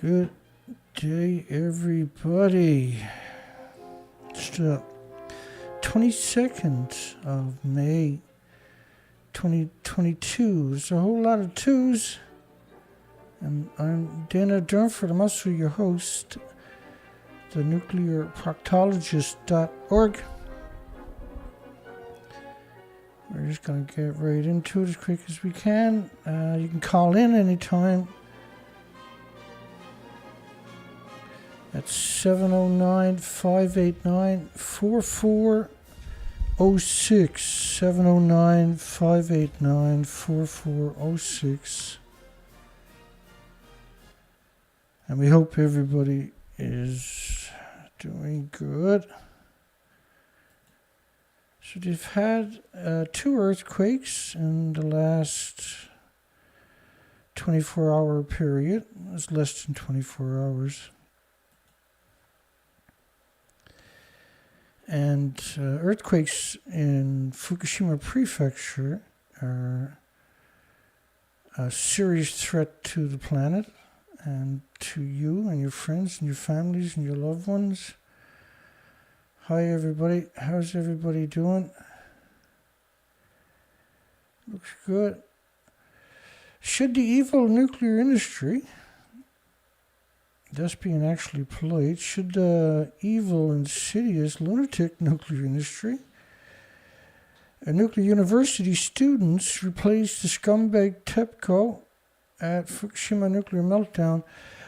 Good day, everybody. It's the 22nd of May, 2022. There's a whole lot of twos. And I'm Dana Durnford. I'm also your host, the nuclearproctologist.org. We're just going to get right into it as quick as we can. You can call in anytime. That's 709-589-4406. 709-589-4406. And we hope everybody is doing good. So they've had 2 earthquakes in the last 24-hour period. It's less than 24 hours. And earthquakes in Fukushima Prefecture are a serious threat to the planet and to you and your friends and your families and your loved ones. Hi everybody, how's everybody doing? Looks good. Should the evil nuclear industry, that's being actually polite, should the evil, insidious, lunatic nuclear industry and nuclear university students replace the scumbag TEPCO at Fukushima nuclear meltdown?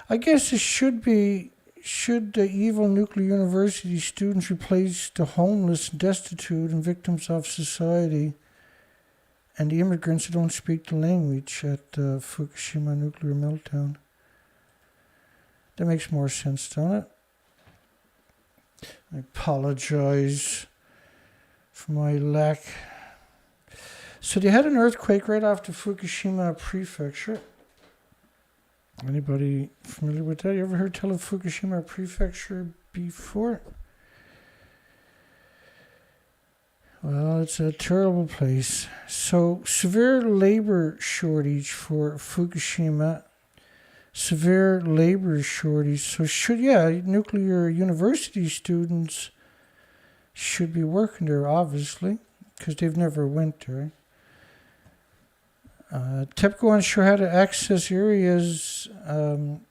I guess it should be, should the evil nuclear university students replace the homeless, destitute, and victims of society and the immigrants who don't speak the language at Fukushima nuclear meltdown? That makes more sense, don't it? I apologize for my lack. So they had an earthquake right after Fukushima Prefecture. Anybody familiar with that? You ever heard tell of Fukushima Prefecture before? Well, it's a terrible place. So severe labor shortage for Fukushima. Severe labor shortage. So nuclear university students should be working there, obviously, because they've never went there. TEPCO unsure how to access areas with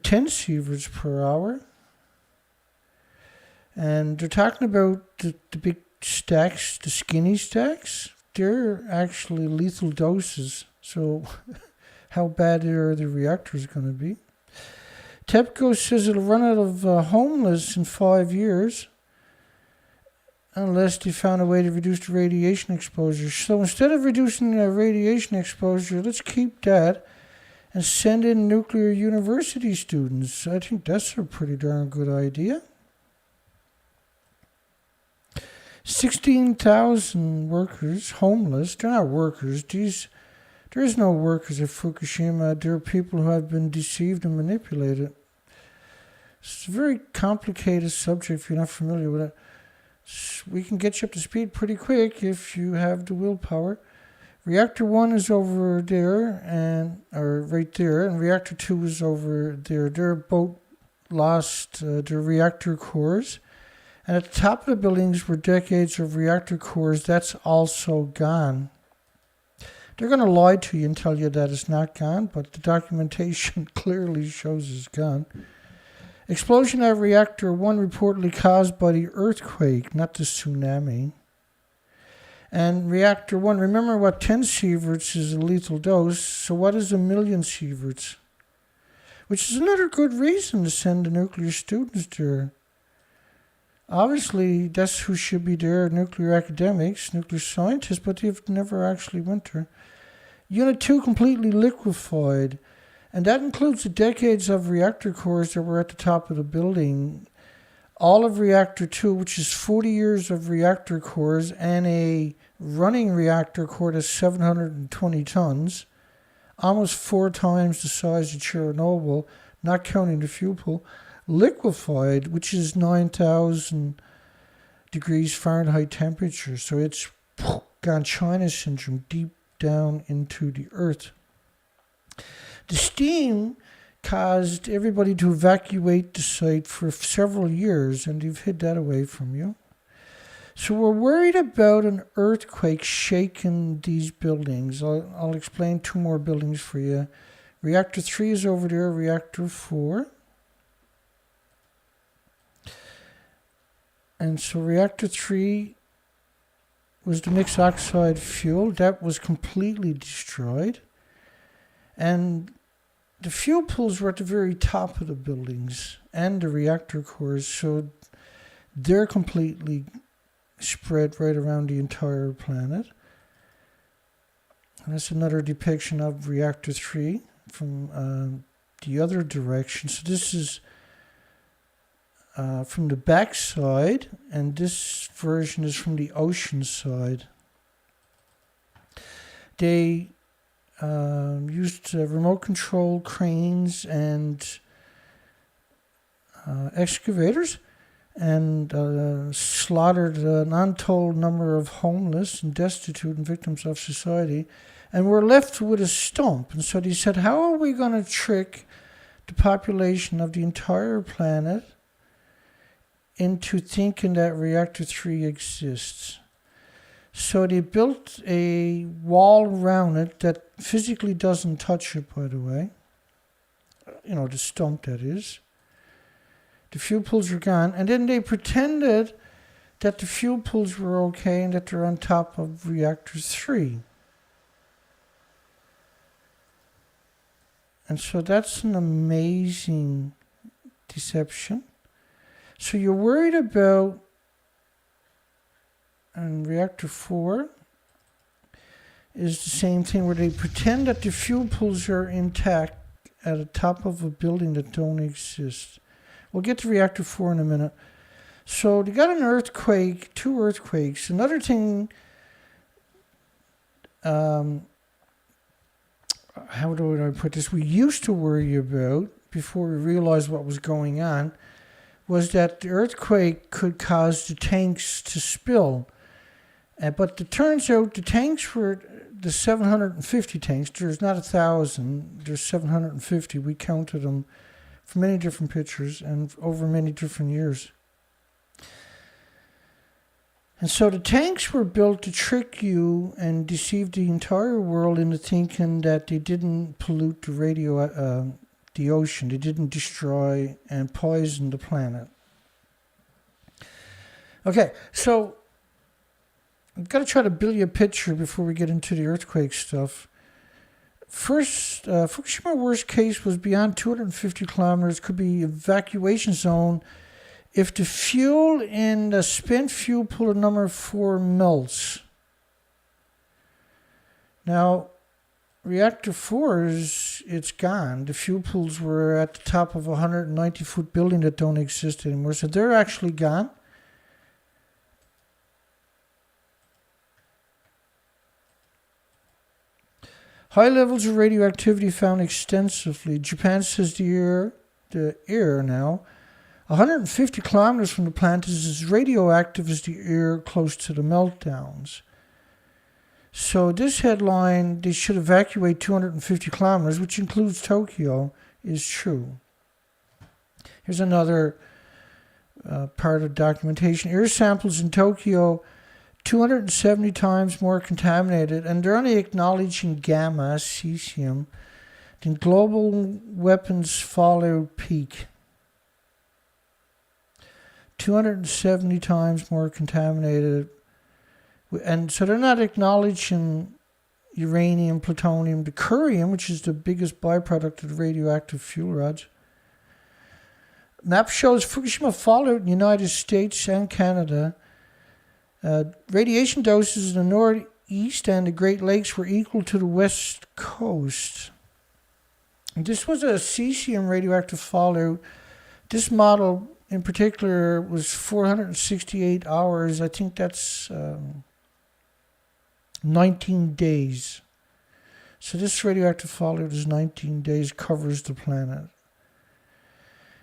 10 sieverts per hour. And they're talking about the big stacks, the skinny stacks. They're actually lethal doses. So how bad are the reactors going to be? TEPCO says it'll run out of homeless in 5 years unless they found a way to reduce the radiation exposure. So instead of reducing the radiation exposure, let's keep that and send in nuclear university students. I think that's a pretty darn good idea. 16,000 workers homeless. They're not workers. There is no workers at Fukushima. There are people who have been deceived and manipulated. It's a very complicated subject if you're not familiar with it. We can get you up to speed pretty quick if you have the willpower. Reactor 1 is over there, or right there, and Reactor 2 is over there. They're both lost their reactor cores. And at the top of the buildings were decades of reactor cores. That's also gone. They're going to lie to you and tell you that it's not gone, but the documentation clearly shows it's gone. Explosion at Reactor 1 reportedly caused by the earthquake, not the tsunami. And Reactor 1, remember what 10 sieverts is a lethal dose, so what is 1,000,000 sieverts? Which is another good reason to send the nuclear students there. Obviously, that's who should be there, nuclear academics, nuclear scientists, but they've never actually went there. Unit 2 completely liquefied, and that includes the decades of reactor cores that were at the top of the building. All of Reactor 2, which is 40 years of reactor cores, and a running reactor core that's 720 tons, almost 4 times the size of Chernobyl, not counting the fuel pool, liquefied, which is 9,000 degrees Fahrenheit temperature. So it's gone China syndrome deep down into the earth. The steam caused everybody to evacuate the site for several years, and they've hid that away from you. So we're worried about an earthquake shaking these buildings. I'll explain 2 more buildings for you. Reactor 3 is over there, Reactor 4. And so Reactor 3 was the mixed oxide fuel. That was completely destroyed. And the fuel pools were at the very top of the buildings and the reactor cores, so they're completely spread right around the entire planet. And that's another depiction of Reactor 3 from the other direction. So this is from the back side, and this version is from the ocean side. They used remote control cranes and excavators, and slaughtered an untold number of homeless and destitute and victims of society, and were left with a stump. And so they said, how are we going to trick the population of the entire planet into thinking that Reactor 3 exists? So they built a wall around it that physically doesn't touch it, by the way. You know, the stump, that is. The fuel pools are gone. And then they pretended that the fuel pools were okay and that they're on top of Reactor 3. And so that's an amazing deception. So you're worried about, and Reactor 4 is the same thing, where they pretend that the fuel pools are intact at the top of a building that don't exist. We'll get to Reactor 4 in a minute. So they got an earthquake, 2 earthquakes. Another thing, how do I put this, we used to worry about before we realized what was going on, was that the earthquake could cause the tanks to spill. But it turns out the tanks were the 750 tanks. There's not 1,000, there's 750. We counted them from many different pictures and over many different years. And so the tanks were built to trick you and deceive the entire world into thinking that they didn't pollute the ocean. They didn't destroy and poison the planet. Okay, so I've got to try to build you a picture before we get into the earthquake stuff. First, Fukushima worst case was beyond 250 kilometers, could be evacuation zone if the fuel in the spent fuel pool number 4 melts. Now, Reactor 4 it's gone. The fuel pools were at the top of a 190-foot building that don't exist anymore, so they're actually gone. High levels of radioactivity found extensively. Japan says the air now, 150 kilometers from the plant, is as radioactive as the air close to the meltdowns. So this headline, they should evacuate 250 kilometers, which includes Tokyo, is true. Here's another part of documentation. Air samples in Tokyo, 270 times more contaminated, and they're only acknowledging gamma, cesium, than global weapons fallout peak. 270 times more contaminated. And so they're not acknowledging uranium, plutonium, the curium, which is the biggest byproduct of the radioactive fuel rods. Map shows Fukushima fallout in the United States and Canada. Radiation doses in the Northeast and the Great Lakes were equal to the West Coast. And this was a cesium radioactive fallout. This model in particular was 468 hours. I think that's 19 days. So this radioactive fallout is 19 days, covers the planet.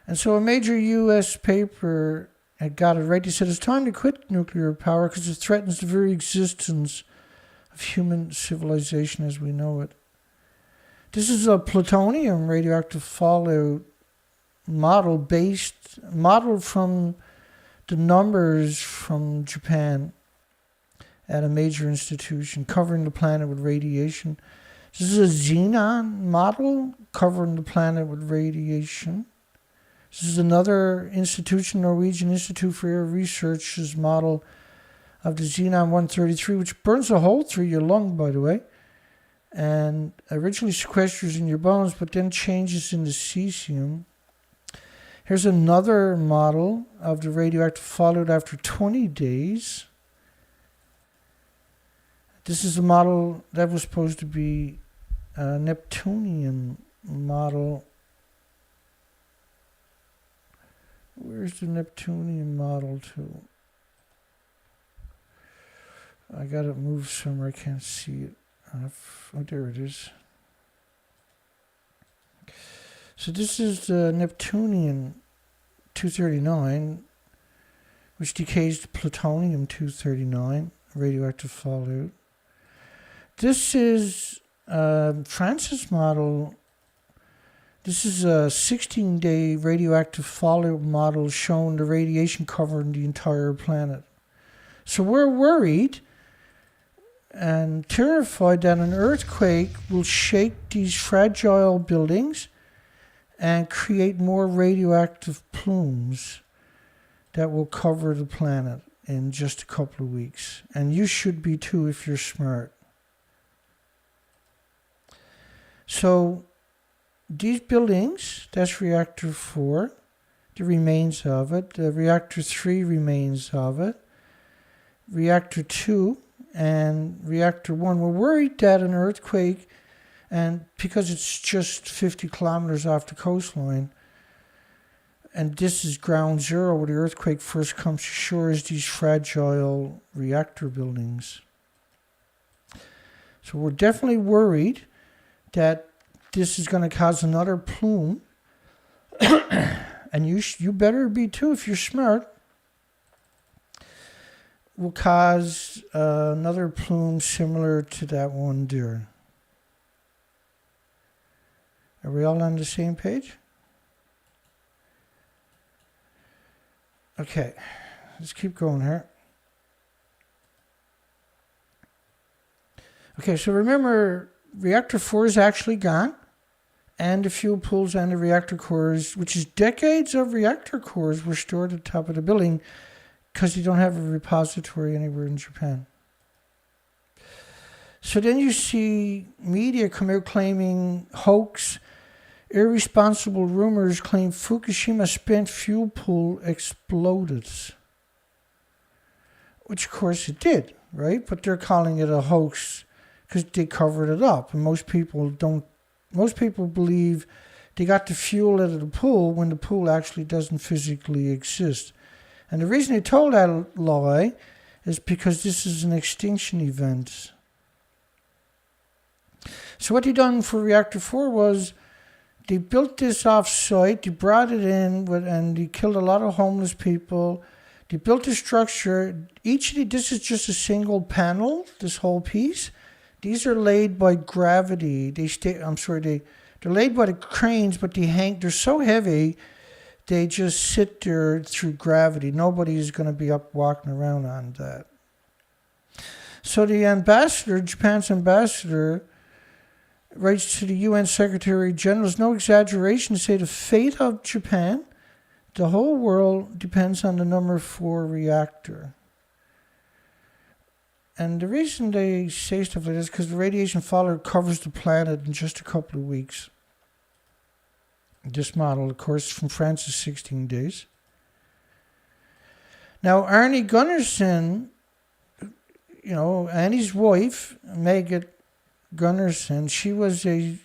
And so a major U.S. paper had got it right. They said it's time to quit nuclear power because it threatens the very existence of human civilization as we know it. This is a plutonium radioactive fallout modeled from the numbers from Japan at a major institution covering the planet with radiation. This is a xenon model covering the planet with radiation. This is another institution, Norwegian Institute for Air Research's model of the xenon 133, which burns a hole through your lung, by the way, and originally sequesters in your bones, but then changes into cesium. Here's another model of the radioactive fallout after 20 days. This is a model that was supposed to be a Neptunian model. Where's the Neptunian model to? I got it moved somewhere. I can't see it. Oh, there it is. So this is the Neptunian 239, which decays to plutonium 239, radioactive fallout. This is France's model. This is a 16-day radioactive fallout model showing the radiation covering the entire planet. So we're worried and terrified that an earthquake will shake these fragile buildings and create more radioactive plumes that will cover the planet in just a couple of weeks. And you should be too if you're smart. So these buildings, that's reactor 4, the remains of it, reactor 3 remains of it, reactor 2 and reactor 1. We're worried that an earthquake, and because it's just 50 kilometers off the coastline, and this is ground zero where the earthquake first comes to shore, is these fragile reactor buildings. So we're definitely worried that this is going to cause another plume, and you better be too if you're smart. Will cause another plume similar to that one there. Are we all on the same page? Okay, let's keep going here. Okay, so remember, reactor 4 is actually gone, and the fuel pools and the reactor cores, which is decades of reactor cores, were stored at the top of the building because you don't have a repository anywhere in Japan. So then you see media come out claiming hoax, irresponsible rumors claim Fukushima spent fuel pool exploded. Which of course it did, right? But they're calling it a hoax because they covered it up. And most people believe they got the fuel out of the pool when the pool actually doesn't physically exist. And the reason they told that lie is because this is an extinction event. So what they done for reactor 4 was they built this off-site, they brought it in, and they killed a lot of homeless people. They built a structure. This is just a single panel, this whole piece. These are laid by gravity. They're laid by the cranes, but they're so heavy, they just sit there through gravity. Nobody's going to be up walking around on that. So the ambassador, Japan's ambassador, writes to the UN Secretary General, it's no exaggeration to say the fate of Japan, the whole world, depends on the number 4 reactor. And the reason they say stuff like this is because the radiation fallout covers the planet in just a couple of weeks. This model, of course, from France is 16 days. Now, Arnie Gunnarsson, Annie's wife, Megan Gunnarsson, she was an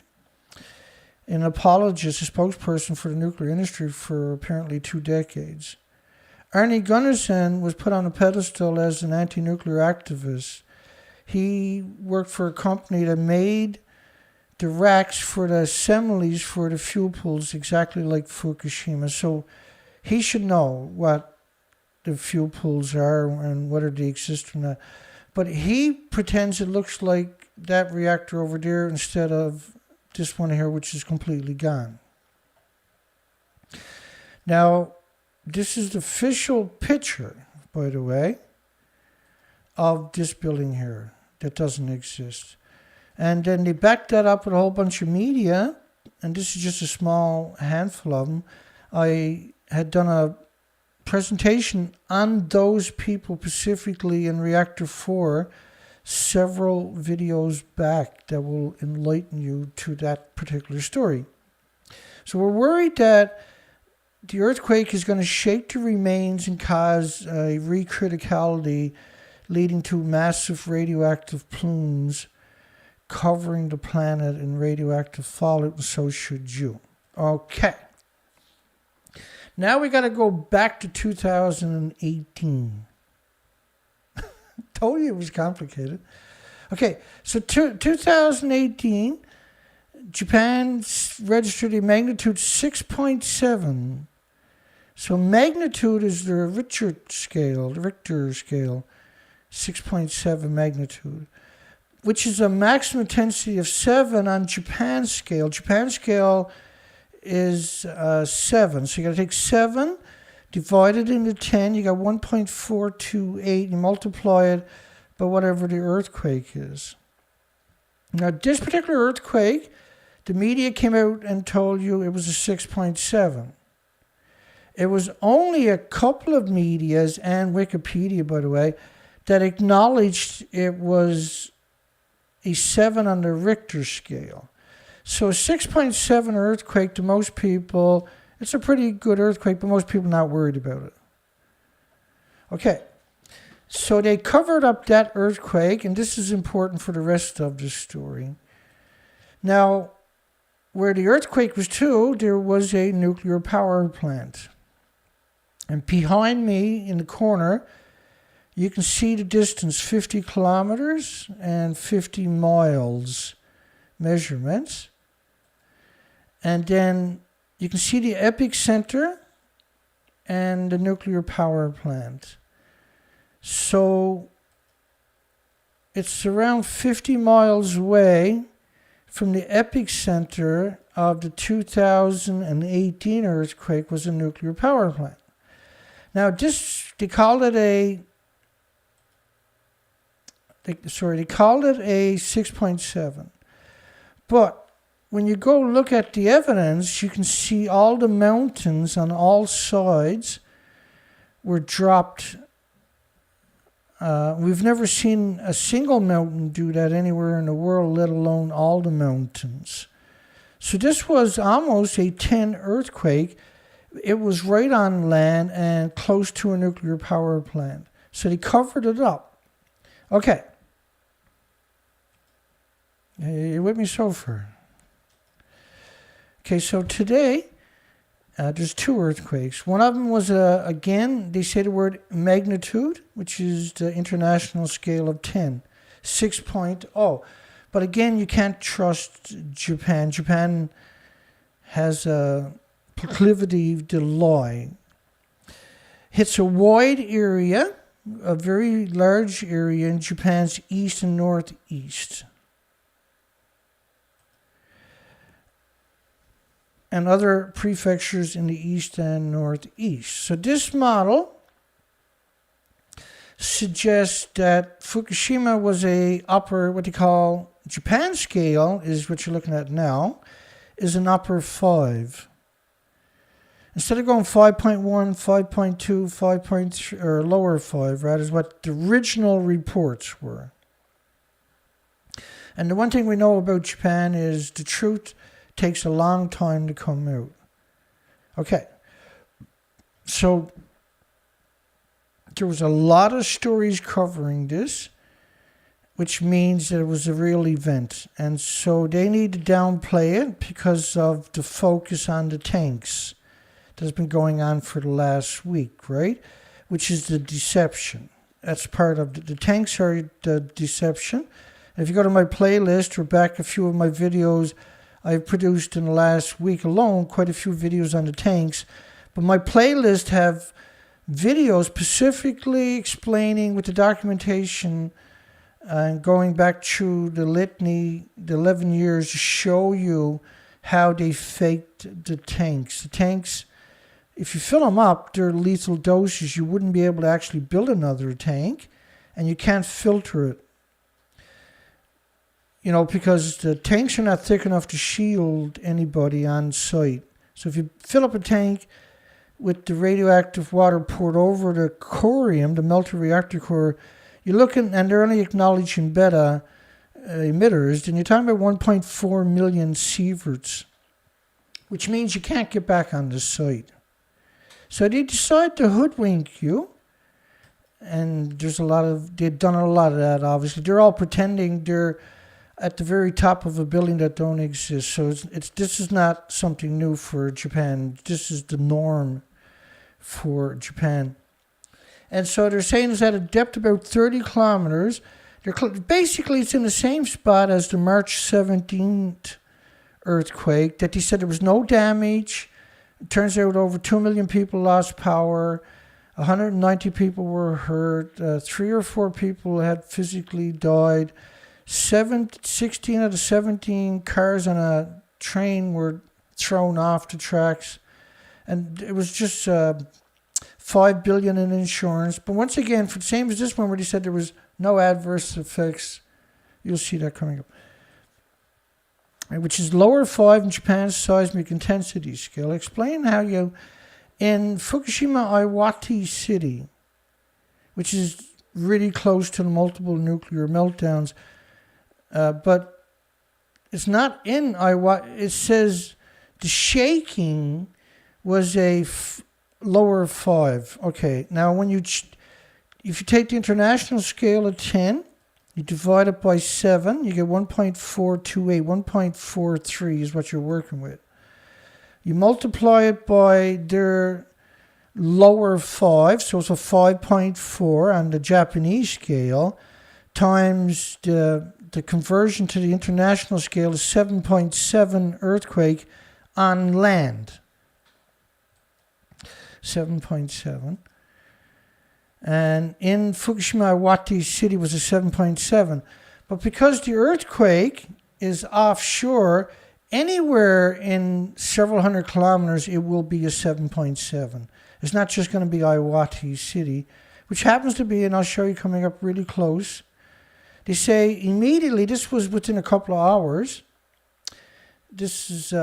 apologist, a spokesperson for the nuclear industry for apparently 2 decades. Arnie Gunnarsson was put on a pedestal as an anti-nuclear activist. He worked for a company that made the racks for the assemblies for the fuel pools exactly like Fukushima. So he should know what the fuel pools are and whether they exist or not. But he pretends it looks like that reactor over there instead of this one here, which is completely gone. Now, this is the official picture, by the way, of this building here that doesn't exist. And then they backed that up with a whole bunch of media, and this is just a small handful of them. I had done a presentation on those people specifically in Reactor 4 several videos back that will enlighten you to that particular story. So we're worried that the earthquake is going to shake the remains and cause a recriticality leading to massive radioactive plumes covering the planet in radioactive fallout, and so should you. Okay. Now we got to go back to 2018. Told you it was complicated. Okay, so 2018, Japan registered a magnitude 6.7. So magnitude is the Richter scale, 6.7 magnitude, which is a maximum intensity of 7 on Japan's scale. Japan's scale is 7. So you got to take 7, divide it into 10. You got 1.428. You multiply it by whatever the earthquake is. Now, this particular earthquake, the media came out and told you it was a 6.7. It was only a couple of medias, and Wikipedia, by the way, that acknowledged it was a 7 on the Richter scale. So a 6.7 earthquake to most people, it's a pretty good earthquake, but most people are not worried about it. Okay, so they covered up that earthquake, and this is important for the rest of the story. Now, where the earthquake was too, there was a nuclear power plant. And behind me in the corner, you can see the distance, 50 kilometers and 50 miles measurements. And then you can see the epicenter and the nuclear power plant. So it's around 50 miles away from the epicenter of the 2018 earthquake was a nuclear power plant. Now this, they called it a 6.7. But when you go look at the evidence, you can see all the mountains on all sides were dropped. We've never seen a single mountain do that anywhere in the world, let alone all the mountains. So this was almost a 10 earthquake. It was right on land and close to a nuclear power plant. So they covered it up. Okay. You with me so far? Okay, so today, there's 2 earthquakes. One of them was, again, they say the word magnitude, which is the international scale of 10, 6.0. But again, you can't trust Japan. Japan has a proclivity to lie. Hits a wide area, a very large area in Japan's east and northeast. And other prefectures in the east and northeast. So this model suggests that Fukushima was a upper, what they call Japan scale, is what you're looking at now, is an upper 5. Instead of going 5.1, 5.2, 5.3, or lower 5, right, is what the original reports were. And the one thing we know about Japan is the truth takes a long time to come out. Okay. So there was a lot of stories covering this, which means that it was a real event. And so they need to downplay it because of the focus on the tanks that's been going on for the last week, right? Which is the deception. That's part of the tanks are the deception. And if you go to my playlist or back a few of my videos, I've produced in the last week alone quite a few videos on the tanks, but my playlist have videos specifically explaining with the documentation and going back through the litany, the 11 years, to show you how they faked the tanks. The tanks, if you fill them up, they're lethal doses. You wouldn't be able to actually build another tank, and you can't filter it. You know, because the tanks are not thick enough to shield anybody on site. So if you fill up a tank with the radioactive water poured over the corium, the melted reactor core, you're looking, and they're only acknowledging beta emitters, then you're talking about 1.4 million sieverts, which means you can't get back on the site. So they decide to hoodwink you, and they've done a lot of that, obviously. They're all pretending they're at the very top of a building that don't exist. So this is not something new for Japan. This is the norm for Japan. And so they're saying it's at a depth about 30 kilometers. Basically, it's in the same spot as the March 17th earthquake, that they said there was no damage. It turns out over 2 million people lost power. 190 people were hurt. 3 or 4 people had physically died. 16 out of 17 cars on a train were thrown off the tracks. And it was just $5 billion in insurance. But once again, for the same as this one where they said there was no adverse effects, you'll see that coming up. Which is lower 5 in Japan's seismic intensity scale. Explain how you, in Fukushima Iwaki City, which is really close to the multiple nuclear meltdowns, but it's not in Iwaki. It says the shaking was a lower 5. Okay, now if you take the international scale of 10, you divide it by 7, you get 1.428. 1.43 is what you're working with. You multiply it by their lower 5, so it's a 5.4 on the Japanese scale, times the conversion to the international scale is 7.7 earthquake on land. 7.7. And in Fukushima, Iwaki City was a 7.7. But because the earthquake is offshore, anywhere in several hundred kilometers, it will be a 7.7. It's not just going to be Iwaki City, which happens to be, and I'll show you coming up really close. They say immediately, this was within a couple of hours. This is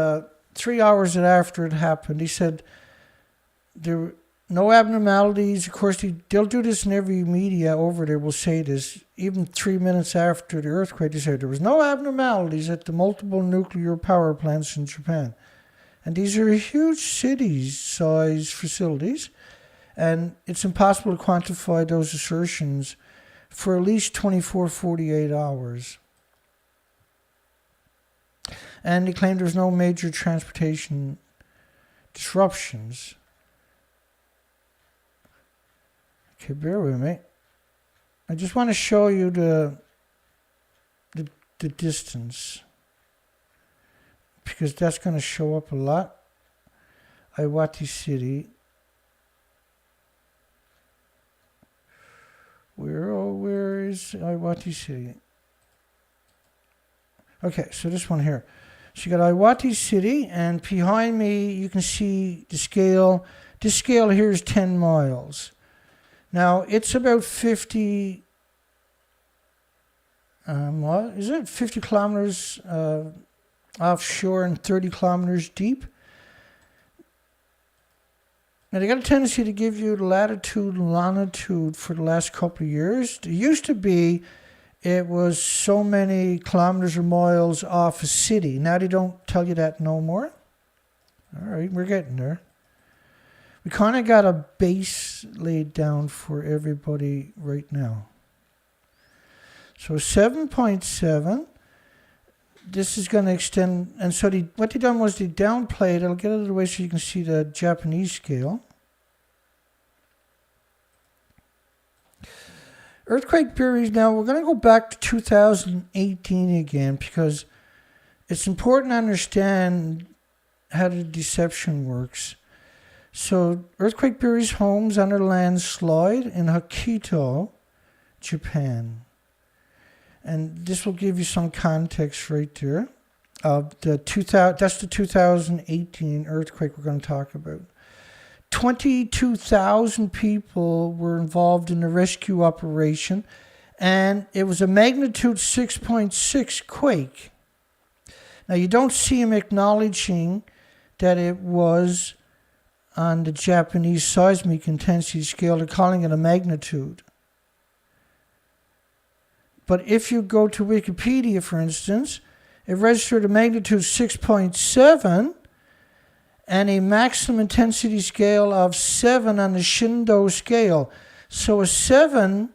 3 hours after it happened. He said there were no abnormalities. Of course, they'll do this in every media over there will say this. Even 3 minutes after the earthquake, they said there was no abnormalities at the multiple nuclear power plants in Japan. And these are huge city-sized facilities. And it's impossible to quantify those assertions for at least 24, 48 hours. And they claim there's no major transportation disruptions. Okay, bear with me. I just want to show you the distance, because that's going to show up a lot. Iwaki City. Where is Iwaki City? Okay, so this one here. So you got Iwaki City, and behind me you can see the scale. This scale here is 10 miles. Now it's about 50. What is it? 50 kilometers offshore and 30 kilometers deep. Now, they got a tendency to give you the latitude and longitude for the last couple of years. It used to be it was so many kilometers or miles off a city. Now they don't tell you that no more. All right, we're getting there. We kind of got a base laid down for everybody right now. So 7.7. This is going to extend, and so what they done was they downplayed. I'll get it out of the way so you can see the Japanese scale. Earthquake theories. Now we're going to go back to 2018 again, because it's important to understand how the deception works. So earthquake theories homes under landslide in Hokkaido, Japan. And this will give you some context right there of the 2018 earthquake we're going to talk about. 22,000 people were involved in the rescue operation, and it was a magnitude 6.6 quake. Now, you don't see him acknowledging that it was on the Japanese seismic intensity scale. They're calling it a magnitude. But if you go to Wikipedia, for instance, it registered a magnitude 6.7 and a maximum intensity scale of 7 on the Shindo scale. So a 7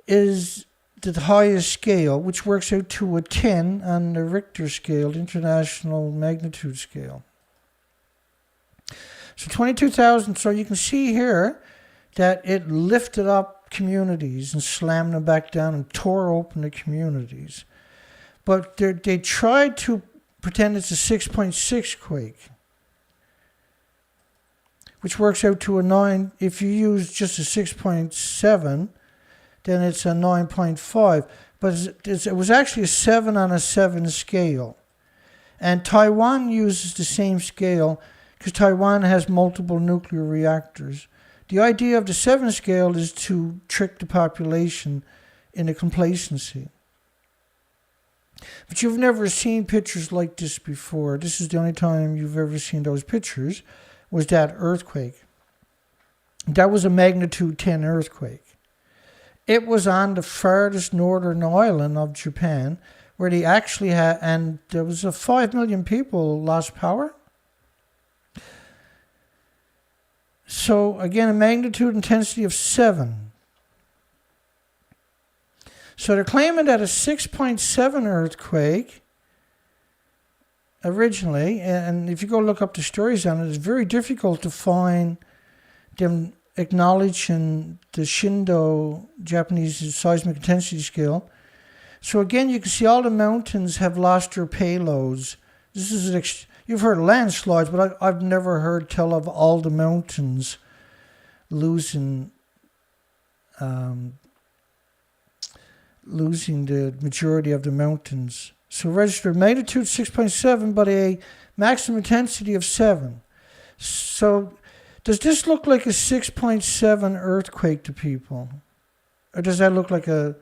is the highest scale, which works out to a 10 on the Richter scale, the international magnitude scale. So 22,000, so you can see here that it lifted up communities and slammed them back down and tore open the communities. But they tried to pretend it's a 6.6 quake, which works out to a 9. If you use just a 6.7, then it's a 9.5. But it was actually a 7 on a 7 scale. And Taiwan uses the same scale because Taiwan has multiple nuclear reactors. The idea of the 7 scale is to trick the population into complacency. But you've never seen pictures like this before. This is the only time you've ever seen those pictures, was that earthquake. That was a magnitude 10 earthquake. It was on the farthest northern island of Japan, where they actually had, and there was 5 million people lost power. So again, a magnitude intensity of 7. So they're claiming that a 6.7 earthquake originally, and if you go look up the stories on it, it's very difficult to find them acknowledging the Shindo Japanese seismic intensity scale. So again, you can see all the mountains have lost their payloads. This is you've heard of landslides, but I've never heard tell of all the mountains losing the majority of the mountains. So registered magnitude 6.7, but a maximum intensity of 7. So does this look like a 6.7 earthquake to people? Or does that look like a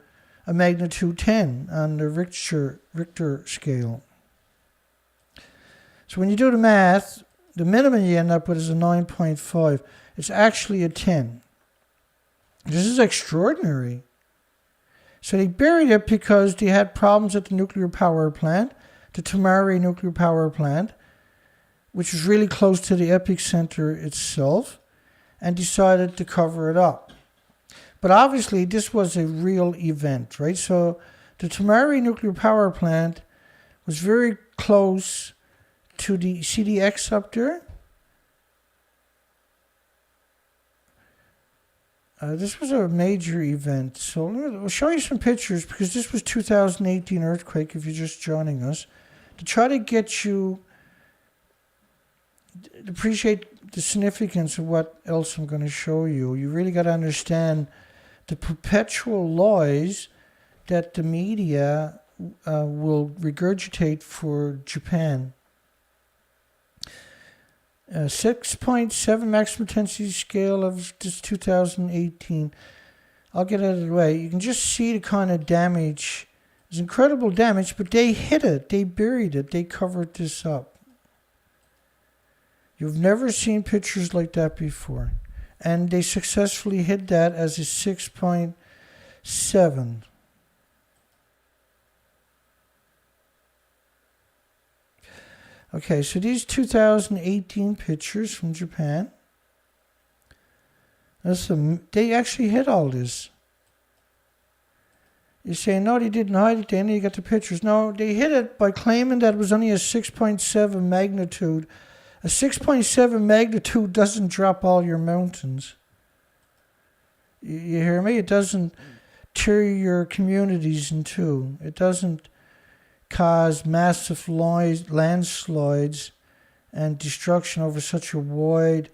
magnitude 10 on the Richter scale? So when you do the math, the minimum you end up with is a 9.5. It's actually a 10. This is extraordinary. So they buried it because they had problems at the nuclear power plant, the Tomari nuclear power plant, which was really close to the epicenter itself, and decided to cover it up. But obviously, this was a real event, right? So the Tomari nuclear power plant was very close to the CDX up there. This was a major event. So I'll show you some pictures because this was 2018 earthquake if you're just joining us. To try to get you to appreciate the significance of what else I'm going to show you. You really got to understand the perpetual lies that the media will regurgitate for Japan. 6.7 maximum intensity scale of this 2018. I'll get out of the way. You can just see the kind of damage. It's incredible damage, but they hid it. They buried it. They covered this up. You've never seen pictures like that before. And they successfully hid that as a 6.7. Okay, so these 2018 pictures from Japan. They actually hid all this. You say, no, they didn't hide it, then you got the pictures. No, they hid it by claiming that it was only a 6.7 magnitude. A 6.7 magnitude doesn't drop all your mountains. You hear me? It doesn't tear your communities in two. It doesn't cause massive landslides and destruction over such a wide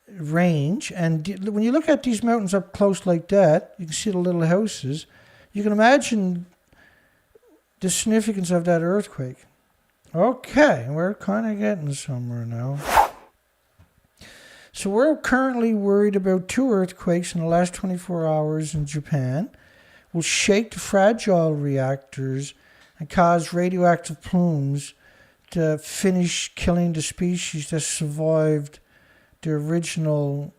range. And when you look at these mountains up close like that, you can see the little houses. You can imagine the significance of that earthquake. Okay, we're kind of getting somewhere now. So we're currently worried about 2 earthquakes in the last 24 hours in Japan. Will shake the fragile reactors and cause radioactive plumes to finish killing the species that survived the original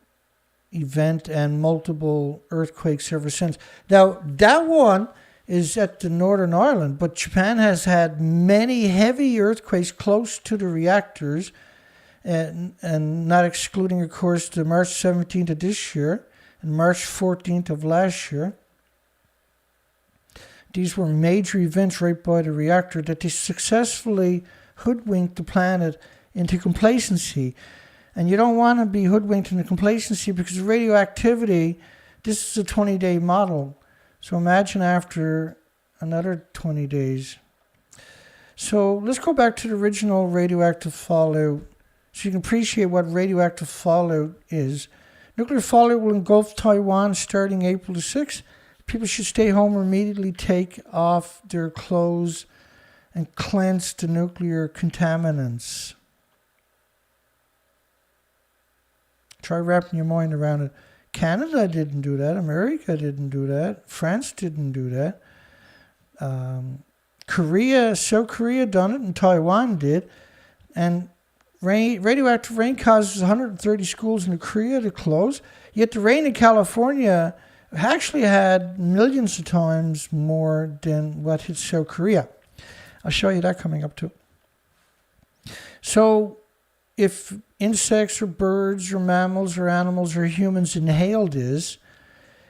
event and multiple earthquakes ever since. Now, that one is at the Northern Ireland, but Japan has had many heavy earthquakes close to the reactors, and not excluding, of course, the March 17th of this year and March 14th of last year. These were major events right by the reactor that they successfully hoodwinked the planet into complacency. And you don't want to be hoodwinked into complacency because radioactivity, this is a 20-day model. So imagine after another 20 days. So let's go back to the original radioactive fallout so you can appreciate what radioactive fallout is. Nuclear fallout will engulf Taiwan starting April the 6th. People should stay home or immediately take off their clothes and cleanse the nuclear contaminants. Try wrapping your mind around it. Canada didn't do that. America didn't do that. France didn't do that. South Korea done it, and Taiwan did. And radioactive rain causes 130 schools in Korea to close. Yet the rain in California actually had millions of times more than what hit South Korea. I'll show you that coming up too. So if insects or birds or mammals or animals or humans inhale this,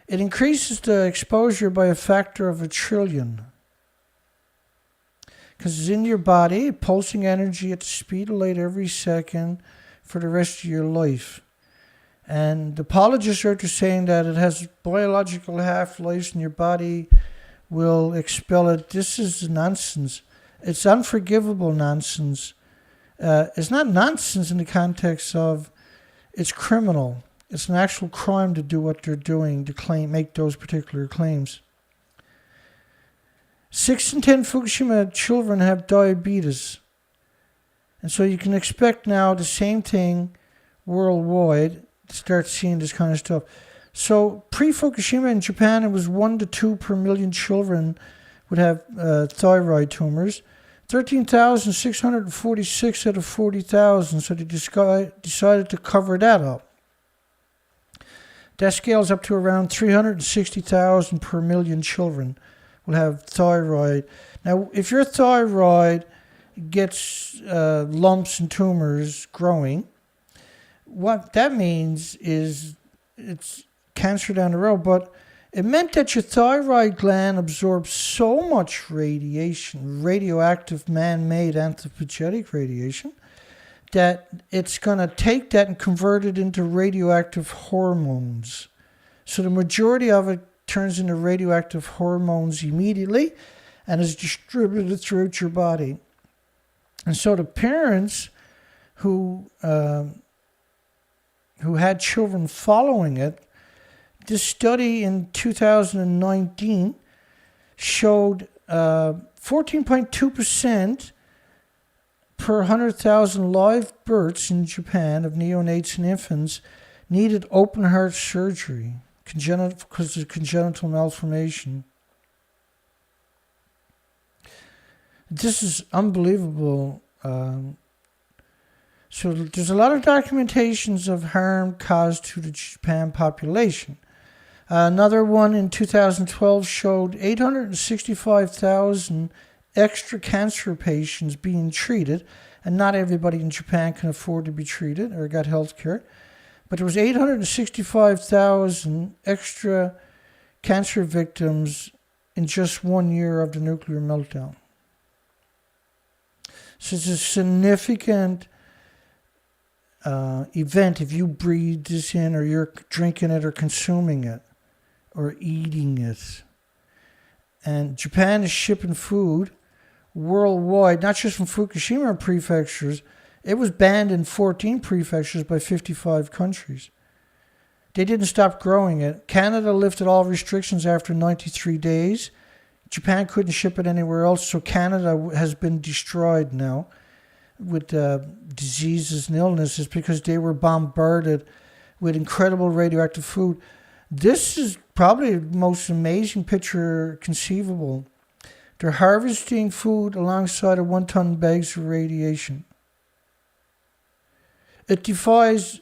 it increases the exposure by a factor of 1 trillion. Because it's in your body, pulsing energy at the speed of light every second for the rest of your life. And the apologists are saying that it has biological half-lives and your body will expel it. This is nonsense. It's unforgivable nonsense. It's not nonsense in the context of it's criminal. It's an actual crime to do what they're doing to make those particular claims. 6 in 10 Fukushima children have diabetes. And so you can expect now the same thing worldwide to start seeing this kind of stuff. So pre-Fukushima in Japan, it was 1 to 2 per million children would have thyroid tumors. 13,646 out of 40,000. So they decided to cover that up. That scales up to around 360,000 per million children will have thyroid. Now, if your thyroid gets lumps and tumors growing, what that means is it's cancer down the road, but it meant that your thyroid gland absorbs so much radiation, radioactive man-made anthropogenic radiation, that it's going to take that and convert it into radioactive hormones. So the majority of it turns into radioactive hormones immediately and is distributed throughout your body. And so the parents who had children following it, this study in 2019 showed 14.2% per 100,000 live births in Japan of neonates and infants needed open heart surgery because of congenital malformation. This is unbelievable. So there's a lot of documentations of harm caused to the Japan population. Another one in 2012 showed 865,000 extra cancer patients being treated, and not everybody in Japan can afford to be treated or got health care. But there was 865,000 extra cancer victims in just 1 year of the nuclear meltdown. So it's a significant event if you breathe this in or you're drinking it or consuming it or eating it. And Japan is shipping food worldwide, not just from Fukushima prefectures. It was banned in 14 prefectures by 55 countries. They didn't stop growing it. Canada lifted all restrictions after 93 days. Japan couldn't ship it anywhere else, so Canada has been destroyed now with diseases and illnesses because they were bombarded with incredible radioactive food. This is probably the most amazing picture conceivable. They're harvesting food alongside of 1-ton bags of radiation. It defies,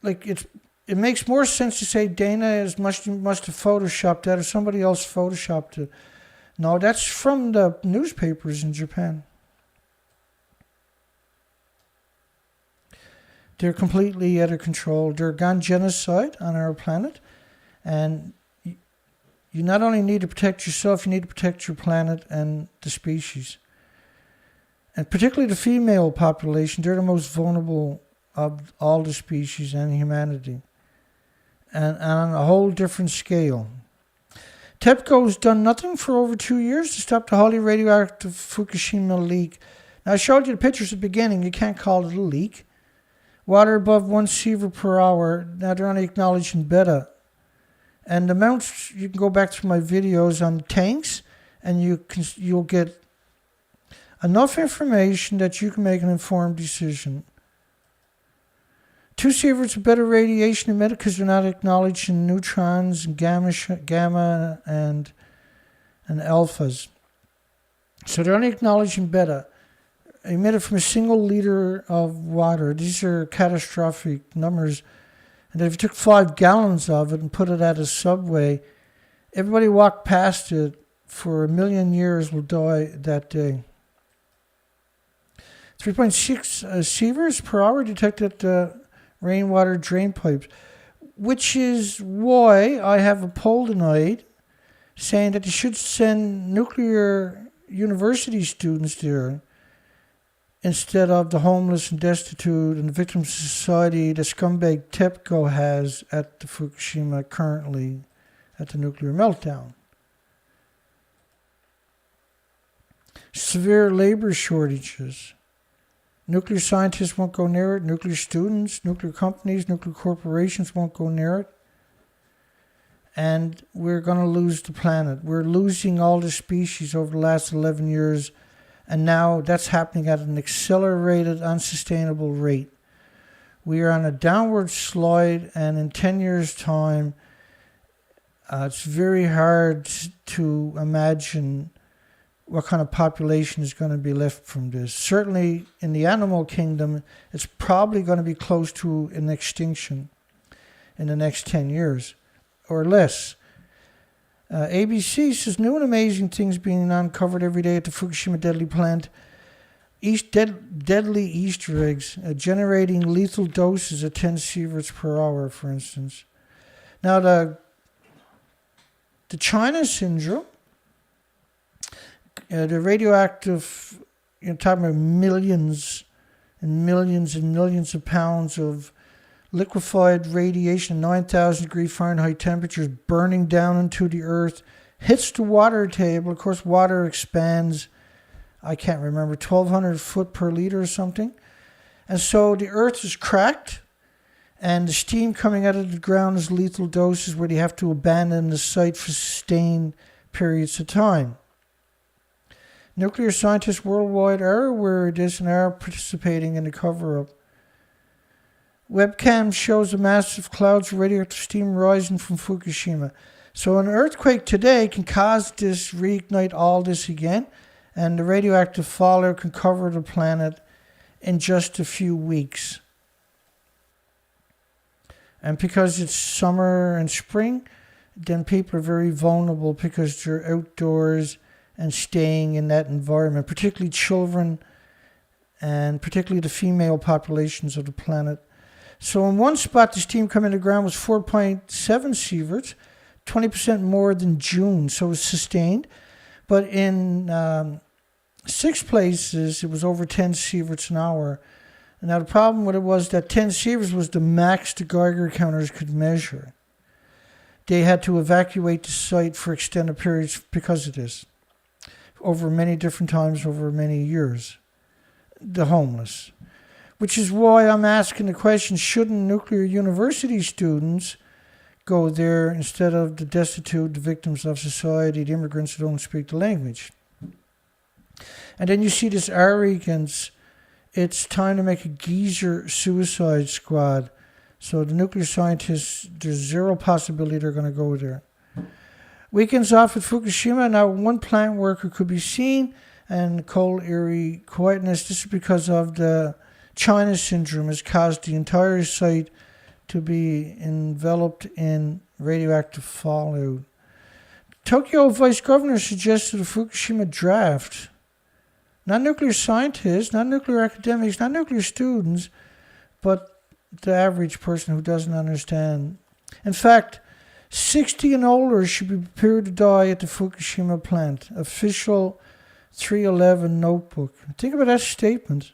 it makes more sense to say Dana must have photoshopped that or somebody else photoshopped it. No, that's from the newspapers in Japan. They're completely out of control. They're gone genocide on our planet. And you not only need to protect yourself, you need to protect your planet and the species. And particularly the female population, they're the most vulnerable of all the species and humanity. And on a whole different scale. TEPCO's done nothing for over 2 years to stop the highly radioactive Fukushima leak. Now, I showed you the pictures at the beginning. You can't call it a leak. Water above 1 sievert per hour. Now, they're only acknowledging beta. And the amounts, you can go back to my videos on tanks, and you'll get enough information that you can make an informed decision. 2 sieverts of better radiation emitted because they're not acknowledging neutrons and gamma and alphas. So they're only acknowledging beta emitted from a single liter of water. These are catastrophic numbers. And if you took 5 gallons of it and put it at a subway, everybody walked past it for 1 million years will die that day. 3.6 sieverts per hour detected rainwater drain pipes, which is why I have a poll tonight saying that they should send nuclear university students there instead of the homeless and destitute and the victim society the scumbag TEPCO has at the Fukushima currently at the nuclear meltdown. Severe labor shortages. Nuclear scientists won't go near it. Nuclear students, nuclear companies, nuclear corporations won't go near it. And we're going to lose the planet. We're losing all the species over the last 11 years. And now that's happening at an accelerated, unsustainable rate. We are on a downward slide, and in 10 years' time, it's very hard to imagine what kind of population is going to be left from this. Certainly in the animal kingdom, it's probably going to be close to an extinction in the next 10 years or less. ABC says new and amazing things being uncovered every day at the Fukushima deadly plant. Deadly Easter eggs, generating lethal doses at 10 sieverts per hour, for instance. Now, the China syndrome, the radioactive, you're talking about millions and millions and millions of pounds of liquefied radiation, 9,000 degree Fahrenheit temperatures, burning down into the earth, hits the water table. Of course, water expands, I can't remember, 1,200 foot per liter or something. And so the earth is cracked, and the steam coming out of the ground is lethal doses where they have to abandon the site for sustained periods of time. Nuclear scientists worldwide are aware of this and are participating in the cover-up. Webcam shows the massive clouds of radioactive steam rising from Fukushima. So an earthquake today can cause this, reignite all this again, and the radioactive fallout can cover the planet in just a few weeks. And because it's summer and spring, then people are very vulnerable because they're outdoors and staying in that environment, particularly children and particularly the female populations of the planet. So in one spot, the steam coming to the ground was 4.7 sieverts, 20% more than June, so it was sustained. But in 6 places, it was over 10 sieverts an hour. Now the problem with it was that 10 sieverts was the max the Geiger counters could measure. They had to evacuate the site for extended periods because of this, over many different times, over many years. The homeless. Which is why I'm asking the question, shouldn't nuclear university students go there instead of the destitute, the victims of society, the immigrants who don't speak the language. And then you see this arrogance. It's time to make a geezer suicide squad. So the nuclear scientists, there's zero possibility they're going to go there. Weekends off at Fukushima. Now, one plant worker could be seen, and cold, eerie quietness. This is because of the China syndrome has caused the entire site to be enveloped in radioactive fallout. Tokyo Vice Governor suggested a Fukushima draft. Not nuclear scientists, not nuclear academics, not nuclear students, but the average person who doesn't understand. In fact, 60 and older should be prepared to die at the Fukushima plant. Official 311 notebook. Think about that statement.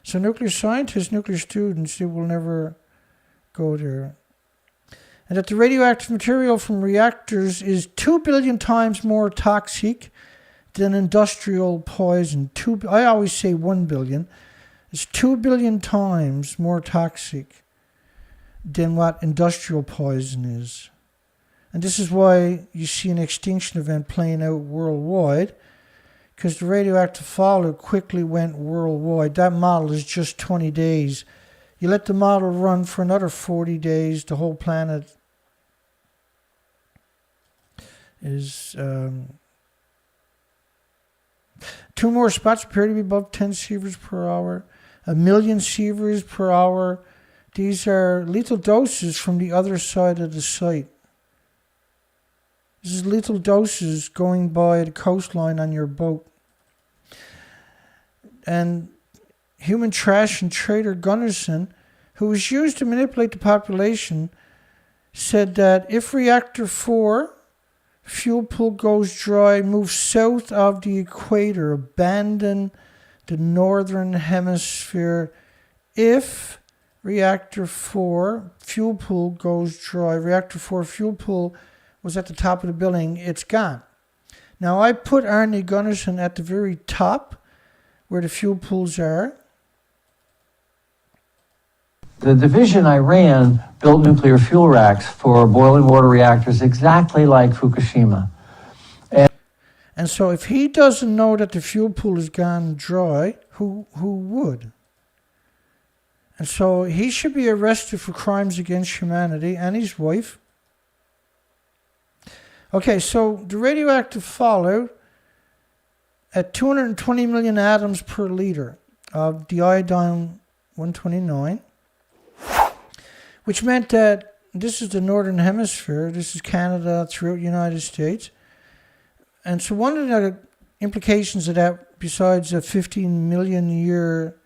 So nuclear scientists, nuclear students, they will never go there. And that the radioactive material from reactors is 2 billion times more toxic than industrial poison. I always say 1 billion. It's 2 billion times more toxic than what industrial poison is. And this is why you see an extinction event playing out worldwide, because the radioactive fallout quickly went worldwide. That model is just 20 days. You let the model run for another 40 days, the whole planet is... 2 more spots appear to be above 10 sieverts per hour. 1 million sieverts per hour. These are lethal doses from the other side of the site. This is lethal doses going by the coastline on your boat. And human trash and Trader Gunnarsson, who was used to manipulate the population, said that if reactor 4 fuel pool goes dry, move south of the equator, abandon the Northern Hemisphere. If reactor 4 fuel pool goes dry, reactor 4 fuel pool was at the top of the building, it's gone. Now I put Arne Gunnarsson at the very top where the fuel pools are. The division I ran built nuclear fuel racks for boiling water reactors exactly like Fukushima. And so if he doesn't know that the fuel pool has gone dry, who would? And so he should be arrested for crimes against humanity, and his wife. Okay, so the radioactive fallout at 220 million atoms per liter of the iodine-129, which meant that this is the Northern Hemisphere, this is Canada throughout the United States. And so one of the implications of that, besides a 15 million year,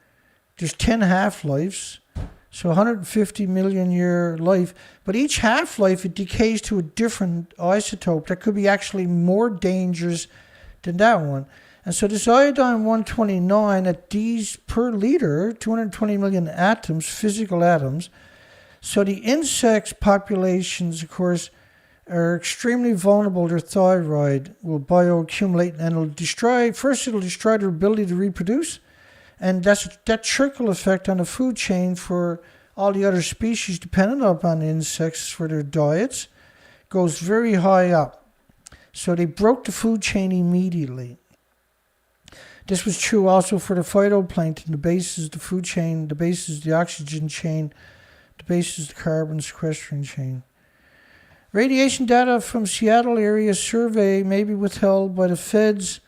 there's 10 half-lives, so 150 million year life. But each half-life, it decays to a different isotope that could be actually more dangerous than that one. And so this iodine-129 at these per liter, 220 million atoms, physical atoms. So the insect populations, of course, are extremely vulnerable. Their thyroid will bioaccumulate and it'll destroy their ability to reproduce. And that's that trickle effect on the food chain for all the other species dependent upon insects for their diets goes very high up. So they broke the food chain immediately. This was true also for the phytoplankton. The base is the food chain, the base is the oxygen chain, the base is the carbon sequestering chain. Radiation data from Seattle area survey may be withheld by the feds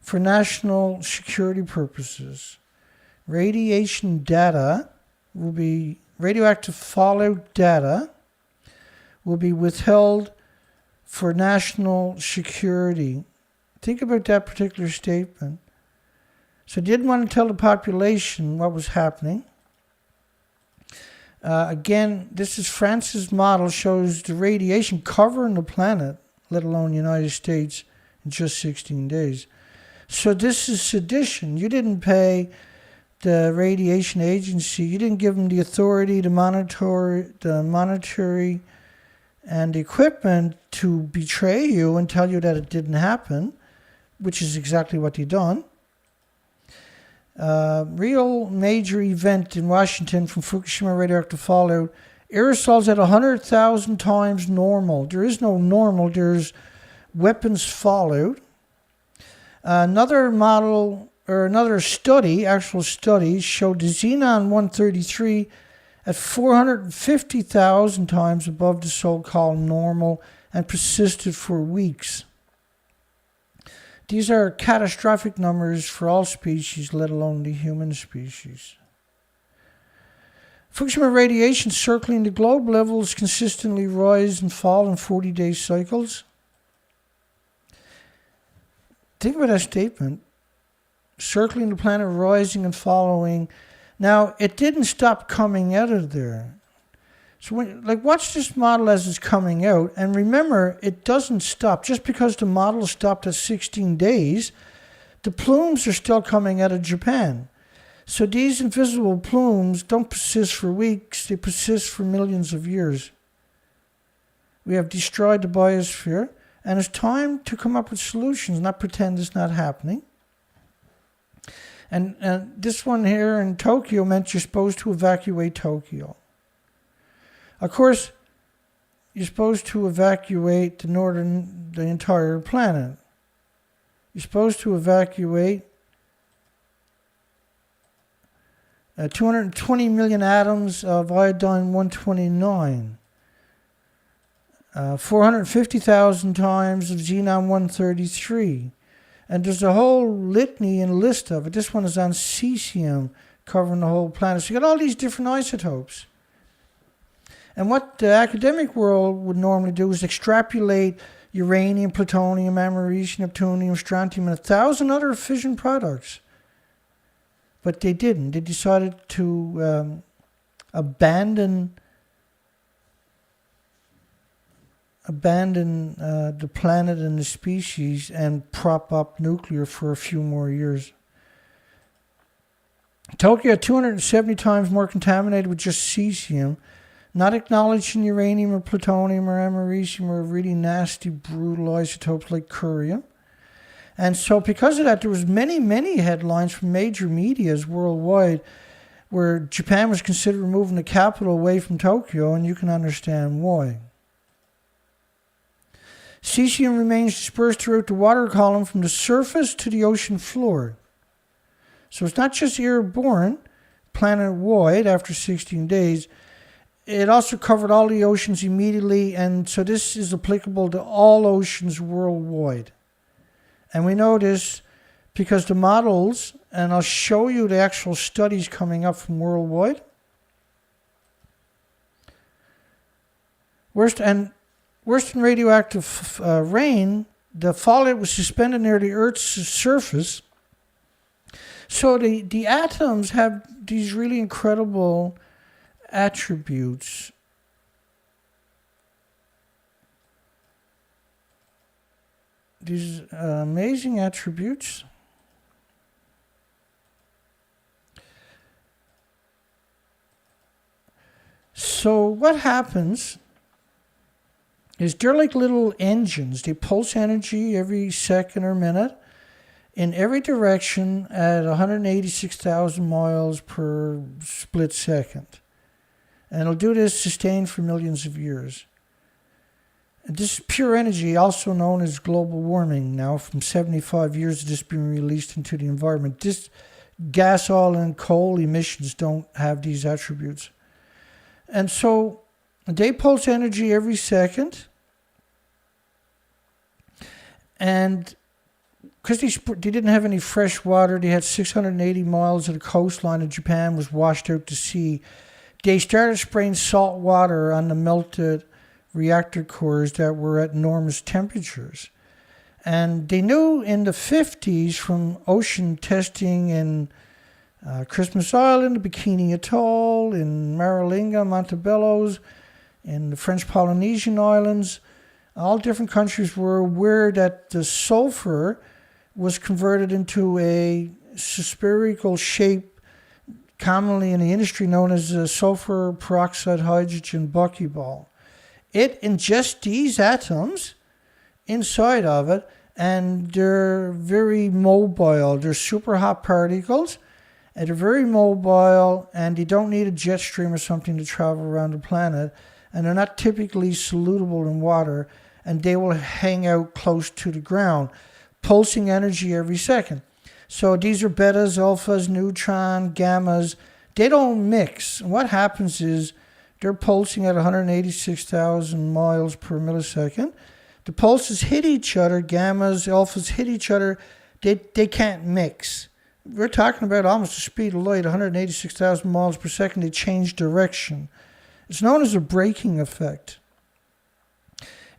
for national security purposes. Radiation data will be, radioactive fallout data will be withheld for national security. Think about that particular statement. So they didn't want to tell the population what was happening. Again, this is France's model, shows the radiation covering the planet, let alone the United States, in just 16 days. So this is sedition. You didn't pay the radiation agency, you didn't give them the authority, the monetary and the equipment to betray you and tell you that it didn't happen, which is exactly what they done. Real major event in Washington from Fukushima radioactive fallout Aerosols at 100,000 times normal. There is no normal, there's weapons fallout. Another model, or another study, actual studies, showed the xenon-133 at 450,000 times above the so-called normal and persisted for weeks. These are catastrophic numbers for all species, let alone the human species. Fukushima radiation circling the globe levels consistently rise and fall in 40-day cycles. Think about that statement. Circling the planet, rising and following. Now, it didn't stop coming out of there. So, watch this model as it's coming out, and remember, it doesn't stop. Just because the model stopped at 16 days, the plumes are still coming out of Japan. So these invisible plumes don't persist for weeks, they persist for millions of years. We have destroyed the biosphere, and it's time to come up with solutions, not pretend it's not happening. And this one here in Tokyo meant you're supposed to evacuate Tokyo. Of course, you're supposed to evacuate the entire planet. You're supposed to evacuate 220 million atoms of iodine-129, 450,000 times of xenon-133, and there's a whole litany and list of it. This one is on cesium, covering the whole planet. So you got all these different isotopes. And what the academic world would normally do is extrapolate uranium, plutonium, americium, neptunium, strontium, and 1,000 other fission products. But they didn't. They decided to abandon the planet and the species and prop up nuclear for a few more years. Tokyo, 270 times more contaminated with just cesium, not acknowledging uranium or plutonium or americium or really nasty, brutal isotopes like curium. And so because of that, there was many headlines from major medias worldwide where Japan was considering moving the capital away from Tokyo, and you can understand why. Cesium remains dispersed throughout the water column from the surface to the ocean floor. So it's not just airborne, planet-wide after 16 days. It also covered all the oceans immediately, and so this is applicable to all oceans worldwide. And we know this because the models, and I'll show you the actual studies coming up from worldwide. Worst in radioactive rain, the fallout was suspended near the Earth's surface. So the atoms have these really incredible attributes. These amazing attributes. So what happens is they're like little engines. They pulse energy every second or minute in every direction at 186,000 miles per split second. And it'll do this sustained for millions of years. This is pure energy, also known as global warming now, from 75 years of this being released into the environment. This gas, oil, and coal emissions don't have these attributes. And so they pulse energy every second. And because they didn't have any fresh water, they had 680 miles of the coastline of Japan was washed out to sea. They started spraying salt water on the melted reactor cores that were at enormous temperatures. And they knew in the 50s from ocean testing in Christmas Island, Bikini Atoll, in Maralinga, Montebello's, in the French Polynesian Islands, all different countries were aware that the sulfur was converted into a spherical shape, commonly in the industry known as sulfur peroxide hydrogen buckyball. It ingests these atoms inside of it, and they're very mobile. They're super hot particles, And they're very mobile, and they don't need a jet stream or something to travel around the planet. And they're not typically solutable in water, and they will hang out close to the ground, pulsing energy every second. So these are betas, alphas, neutron, gammas. They don't mix. And what happens is they're pulsing at 186,000 miles per millisecond. The pulses hit each other, gammas, alphas hit each other. They can't mix. We're talking about almost the speed of light, 186,000 miles per second. They change direction. It's known as a braking effect.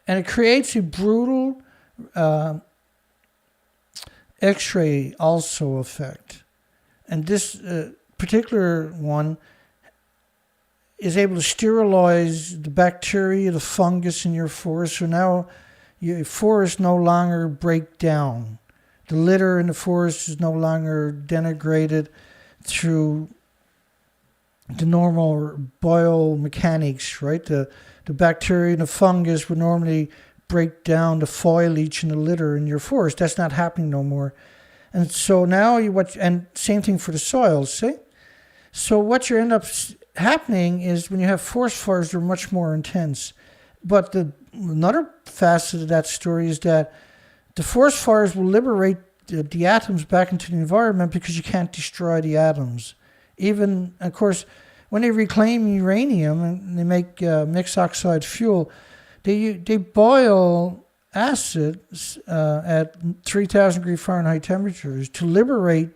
And it creates a brutal X-ray also effect. And this particular one is able to sterilize the bacteria, the fungus in your forest. So now your forest no longer break down. The litter in the forest is no longer denigrated through the normal biomechanics, right? The bacteria and the fungus would normally break down the foliage and the litter in your forest. That's not happening no more. And so now and same thing for the soils, see? So what you end up happening is when you have forest fires, they're much more intense. But another facet of that story is that the forest fires will liberate the atoms back into the environment because you can't destroy the atoms. Even, of course, when they reclaim uranium and they make mixed oxide fuel, they boil acid at 3,000 degree Fahrenheit temperatures to liberate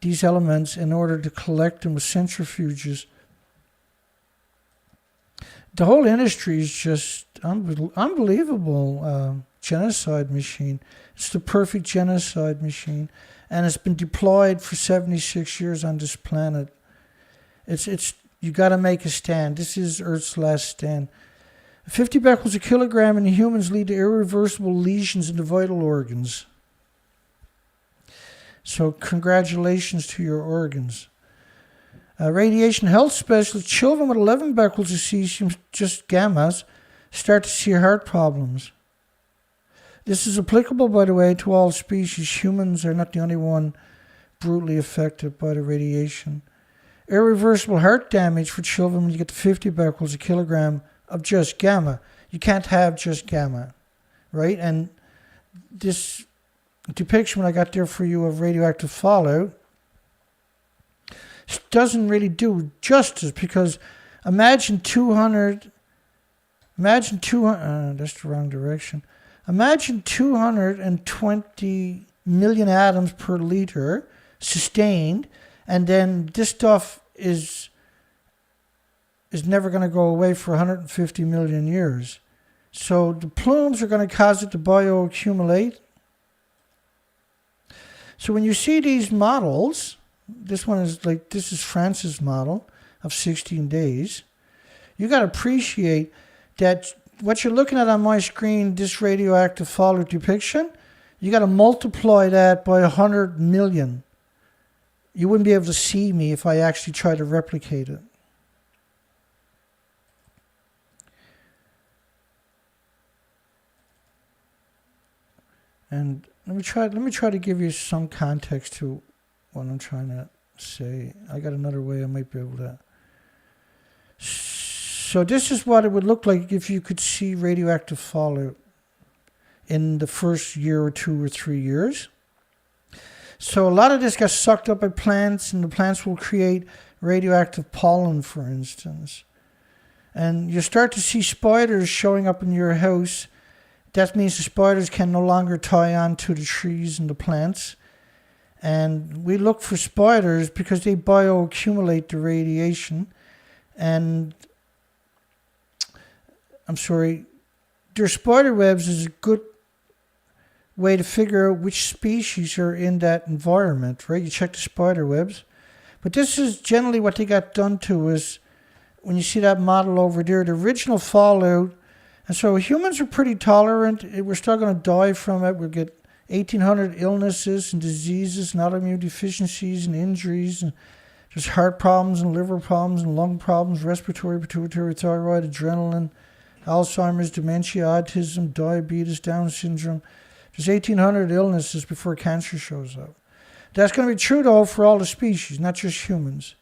these elements in order to collect them with centrifuges. The whole industry is just unbelievable genocide machine. It's the perfect genocide machine, and it's been deployed for 76 years on this planet. It's you got to make a stand. This is Earth's last stand. 50 becquerels a kilogram in humans lead to irreversible lesions in the vital organs. So congratulations to your organs. Radiation health specialists, children with 11 becquerels of cesium, just gammas, start to see heart problems. This is applicable, by the way, to all species. Humans are not the only one brutally affected by the radiation. Irreversible heart damage for children when you get to 50 becquerels a kilogram of just gamma. You can't have just gamma, right? And this depiction, what I got there for you of radioactive fallout, doesn't really do justice, because imagine 200, that's the wrong direction. Imagine 220 million atoms per liter sustained, and then this stuff is never going to go away for 150 million years. So the plumes are going to cause it to bioaccumulate. So when you see these models, this is France's model of 16 days. You got to appreciate that what you're looking at on my screen, this radioactive fallout depiction, you got to multiply that by 100 million. You wouldn't be able to see me if I actually try to replicate it. And let me try to give you some context to what I'm trying to say. I got another way I might be able to. So this is what it would look like if you could see radioactive fallout in the first year or 2 or 3 years. So a lot of this gets sucked up by plants, and the plants will create radioactive pollen, for instance. And you start to see spiders showing up in your house. That means the spiders can no longer tie on to the trees and the plants. And we look for spiders because they bioaccumulate the radiation. And their spider webs is a good way to figure out which species are in that environment, right? You check the spider webs. But this is generally what they got done to us when you see that model over there, the original fallout. And so humans are pretty tolerant. We're still going to die from it. We'll get 1,800 illnesses and diseases and autoimmune deficiencies and injuries. And there's heart problems and liver problems and lung problems, respiratory, pituitary, thyroid, adrenaline, Alzheimer's, dementia, autism, diabetes, Down syndrome. There's 1,800 illnesses before cancer shows up. That's going to be true, though, for all the species, not just humans.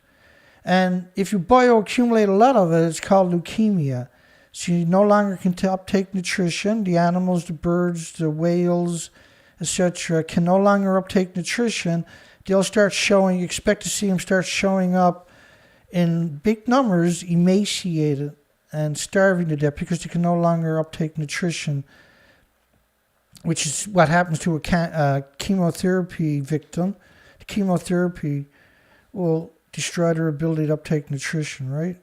And if you bioaccumulate a lot of it, it's called leukemia. So you no longer can uptake nutrition. The animals, the birds, the whales, etc. can no longer uptake nutrition. They'll start showing, you expect to see them start showing up in big numbers, emaciated and starving to death because they can no longer uptake nutrition, which is what happens to a chemotherapy victim. The chemotherapy will destroy their ability to uptake nutrition, right?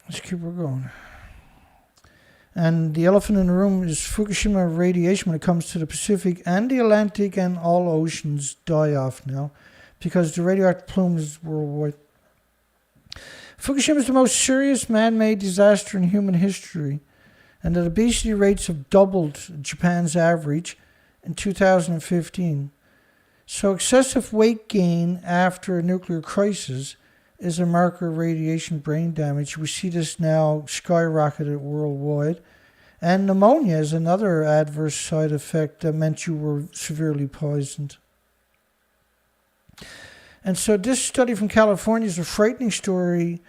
Let's keep her going. And the elephant in the room is Fukushima radiation when it comes to the Pacific and the Atlantic, and all oceans die off now because the radioactive plume is worldwide. Fukushima is the most serious man-made disaster in human history, and the obesity rates have doubled Japan's average in 2015. So excessive weight gain after a nuclear crisis is a marker of radiation brain damage. We see this now skyrocketed worldwide. And pneumonia is another adverse side effect that meant you were severely poisoned. And so this study from California is a frightening story.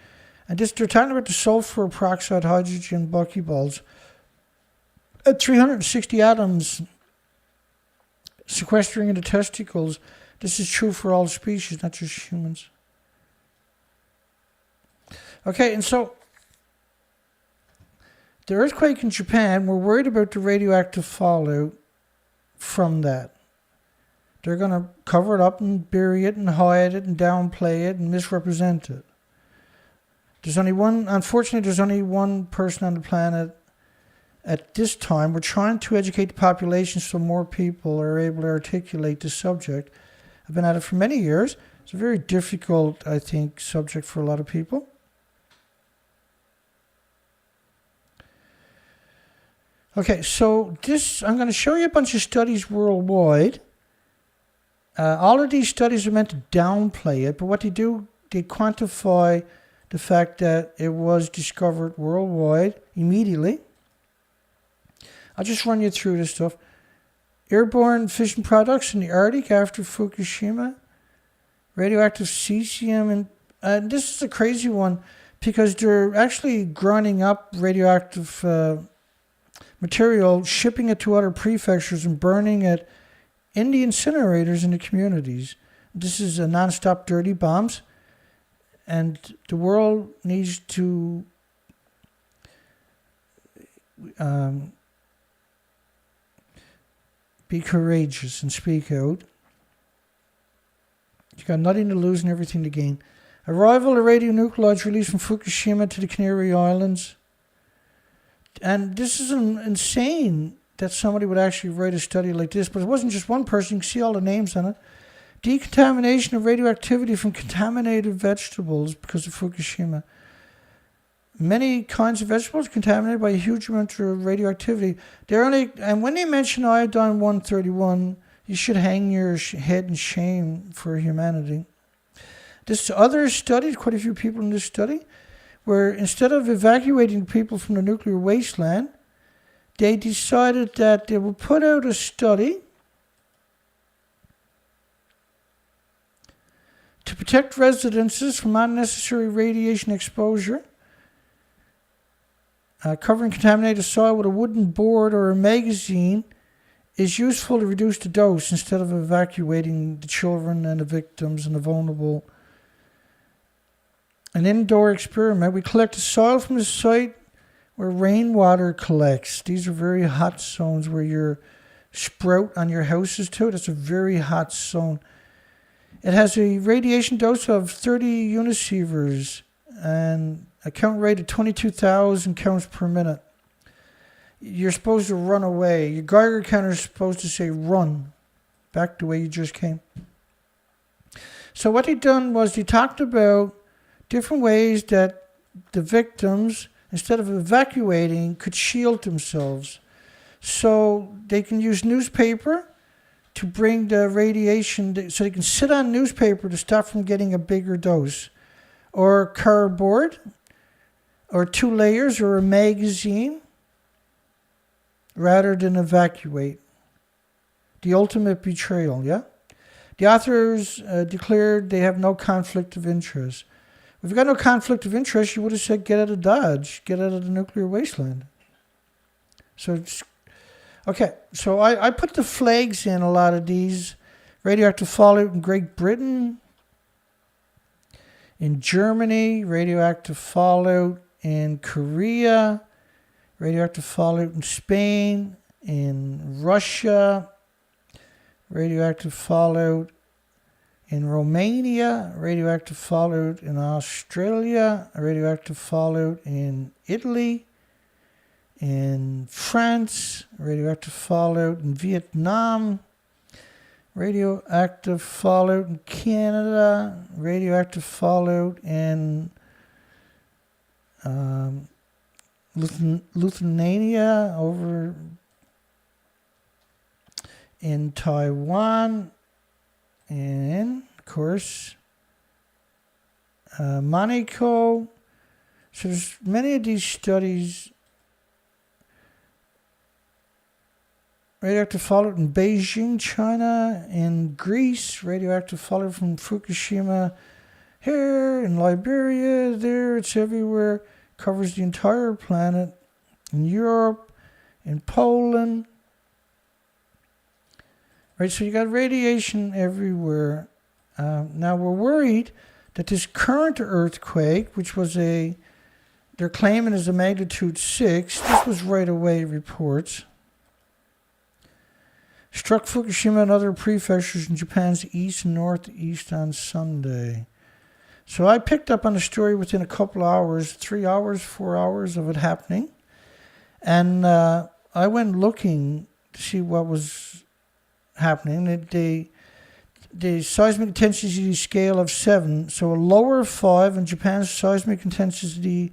And they're talking about the sulfur peroxide hydrogen buckyballs at 360 atoms sequestering in the testicles. This is true for all species, not just humans. Okay, and so the earthquake in Japan, we're worried about the radioactive fallout from that. They're going to cover it up and bury it and hide it and downplay it and misrepresent it. Unfortunately, there's only one person on the planet at this time. We're trying to educate the population so more people are able to articulate the subject. I've been at it for many years. It's a very difficult, I think, subject for a lot of people. Okay, so I'm going to show you a bunch of studies worldwide. All of these studies are meant to downplay it, but what they do, they quantify the fact that it was discovered worldwide immediately. I'll just run you through this stuff. Airborne fission products in the Arctic after Fukushima. Radioactive cesium. And this is a crazy one because they're actually grinding up radioactive material, shipping it to other prefectures and burning it in the incinerators in the communities. This is a non-stop dirty bombs. And the world needs to be courageous and speak out. You've got nothing to lose and everything to gain. Arrival of radionuclides released from Fukushima to the Canary Islands. And this is insane that somebody would actually write a study like this, but it wasn't just one person. You can see all the names on it. Decontamination of radioactivity from contaminated vegetables because of Fukushima. Many kinds of vegetables contaminated by a huge amount of radioactivity. And when they mention iodine-131, you should hang your head in shame for humanity. This other studies, quite a few people in this study, where instead of evacuating people from the nuclear wasteland, they decided that they would put out a study to protect residences from unnecessary radiation exposure. Covering contaminated soil with a wooden board or a magazine is useful to reduce the dose instead of evacuating the children and the victims and the vulnerable. An indoor experiment. We collected soil from the site where rainwater collects. These are very hot zones where your sprout on your houses too. That's a very hot zone. It has a radiation dose of 30 unisieverts and a count rate of 22,000 counts per minute. You're supposed to run away. Your Geiger counter is supposed to say run, back the way you just came. So what they done was they talked about different ways that the victims, instead of evacuating, could shield themselves. So they can use newspaper to bring the radiation, so they can sit on newspaper to stop from getting a bigger dose. or cardboard, or 2 layers, or a magazine, rather than evacuate. The ultimate betrayal, yeah? The authors declared they have no conflict of interest. If you got no conflict of interest, you would have said get out of Dodge, get out of the nuclear wasteland. So, okay, so I put the flags in a lot of these. Radioactive fallout in Great Britain, in Germany, radioactive fallout in Korea, radioactive fallout in Spain, in Russia, radioactive fallout in Romania, radioactive fallout in Australia, radioactive fallout in Italy, in France, radioactive fallout in Vietnam, radioactive fallout in Canada, radioactive fallout in Lithuania, over in Taiwan, and of course Monaco. So there's many of these studies. Radioactive fallout in Beijing, China, in Greece, radioactive fallout from Fukushima here, in Liberia, there, it's everywhere, covers the entire planet, in Europe, in Poland. Right, so you got radiation everywhere. Now we're worried that this current earthquake, which was they're claiming is a magnitude 6, this was right away reports, struck Fukushima and other prefectures in Japan's east and northeast on Sunday. So I picked up on the story within a couple of hours, 3 hours, 4 hours of it happening. And I went looking to see what was happening. The seismic intensity scale of 7, so a lower 5 in Japan's seismic intensity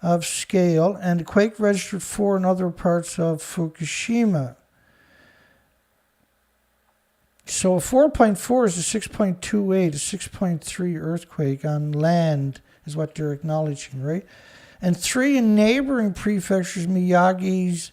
of scale, and the quake registered 4 in other parts of Fukushima. So a 4.4 is a 6.28, a 6.3 earthquake on land is what they're acknowledging, right? And 3 in neighboring prefectures, Miyagi's,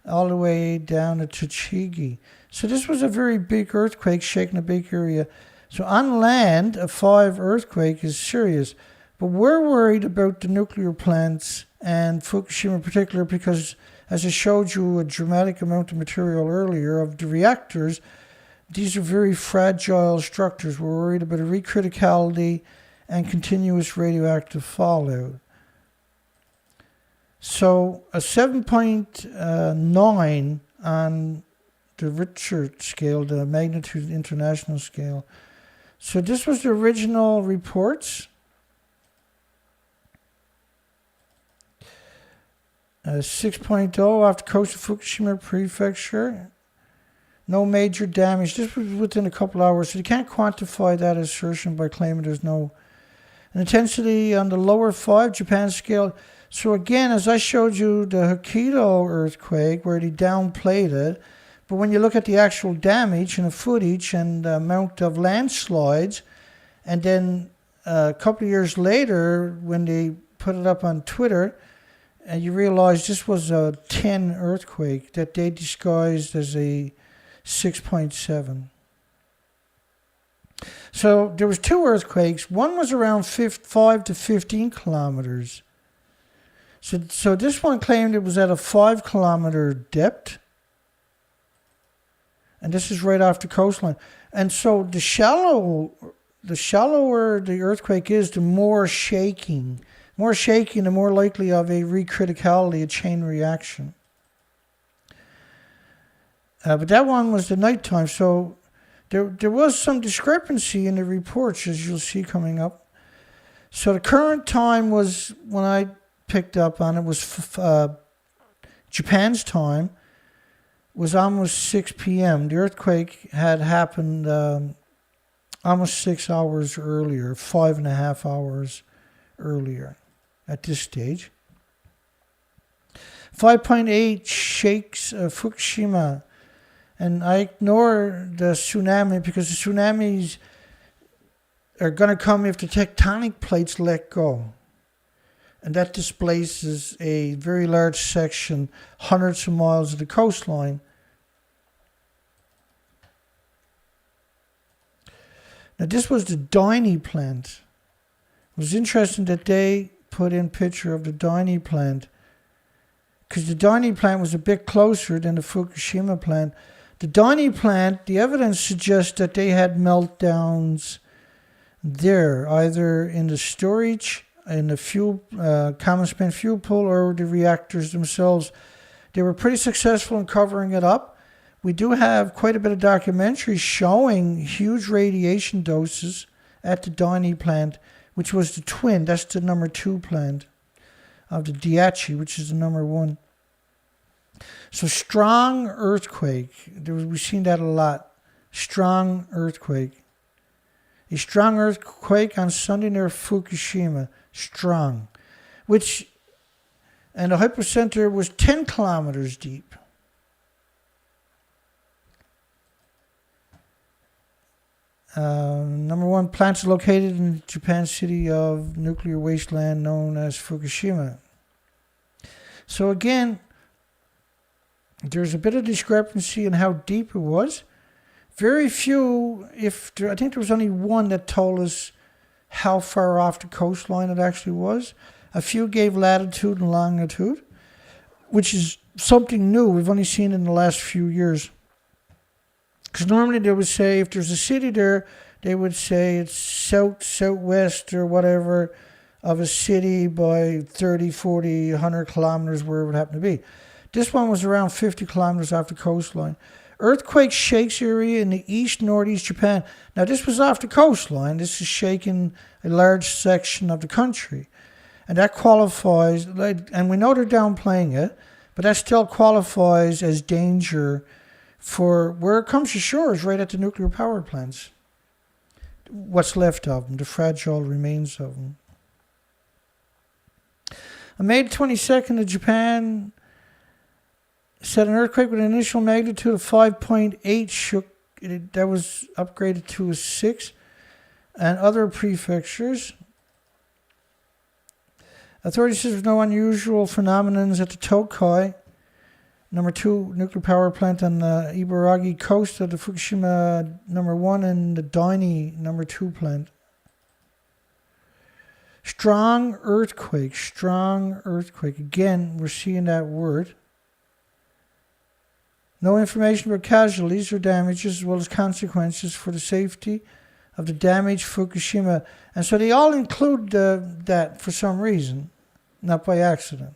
all the way down to Tochigi. So this was a very big earthquake shaking a big area. So on land, a 5 earthquake is serious. But we're worried about the nuclear plants and Fukushima in particular because, as I showed you a dramatic amount of material earlier of the reactors, these are very fragile structures. We're worried about a recriticality and continuous radioactive fallout. So a 7.9 on the Richter scale, the magnitude international scale. So this was the original reports. 6.0 off the coast of Fukushima Prefecture. No major damage. This was within a couple hours. So you can't quantify that assertion by claiming there's no intensity on the lower 5 Japan scale. So again, as I showed you the Hokkaido earthquake where they downplayed it, but when you look at the actual damage and the footage and the amount of landslides, and then a couple of years later when they put it up on Twitter, and you realize this was a 10 earthquake that they disguised as a 6.7. So there was 2 earthquakes. One was around 5 to 15 kilometers. So this one claimed it was at a 5 kilometer depth. And this is right off the coastline. And so the shallower the earthquake is, the more shaking. More shaking, the more likely of a recriticality, a chain reaction. But that one was the nighttime, so there was some discrepancy in the reports, as you'll see coming up. So the current time was, when I picked up on it, was Japan's time, was almost 6 p.m. The earthquake had happened almost 6 hours earlier, 5.5 hours earlier at this stage. 5.8 shakes Fukushima. And I ignore the tsunami because the tsunamis are going to come if the tectonic plates let go. And that displaces a very large section, hundreds of miles of the coastline. Now this was the Dynie plant. It was interesting that they put in picture of the Dynie plant, because the Dynie plant was a bit closer than the Fukushima plant. The Dynie plant, the evidence suggests that they had meltdowns there, either in the storage, in the fuel, common spent fuel pool, or the reactors themselves. They were pretty successful in covering it up. We do have quite a bit of documentary showing huge radiation doses at the Dynie plant, which was the twin. That's the number 2 plant of the Diachi, which is the number 1. So strong earthquake. We've seen that a lot. Strong earthquake. A strong earthquake on Sunday near Fukushima. Strong. And the hypocenter was 10 kilometers deep. Number 1, plants located in Japan's city of nuclear wasteland known as Fukushima. So again, there's a bit of discrepancy in how deep it was. Very few, I think there was only one that told us how far off the coastline it actually was. A few gave latitude and longitude, which is something new we've only seen in the last few years. Because normally they would say, if there's a city there, they would say it's southwest or whatever of a city by 30, 40, 100 kilometers, wherever it happened to be. This one was around 50 kilometers off the coastline. Earthquake shakes area in the east, northeast Japan. Now this was off the coastline. This is shaking a large section of the country. And that qualifies, and we know they're downplaying it, but that still qualifies as danger for where it comes to shore is right at the nuclear power plants. What's left of them, the fragile remains of them. On May 22nd, Japan said an earthquake with an initial magnitude of 5.8 shook. That was upgraded to a 6. And other prefectures. Authorities said there's no unusual phenomenon at the Tokai, number 2 nuclear power plant on the Iwaki coast of the Fukushima number 1 and the Dynie number 2 plant. Strong earthquake. Again, we're seeing that word. No information about casualties or damages as well as consequences for the safety of the damaged Fukushima. And so they all include that for some reason, not by accident.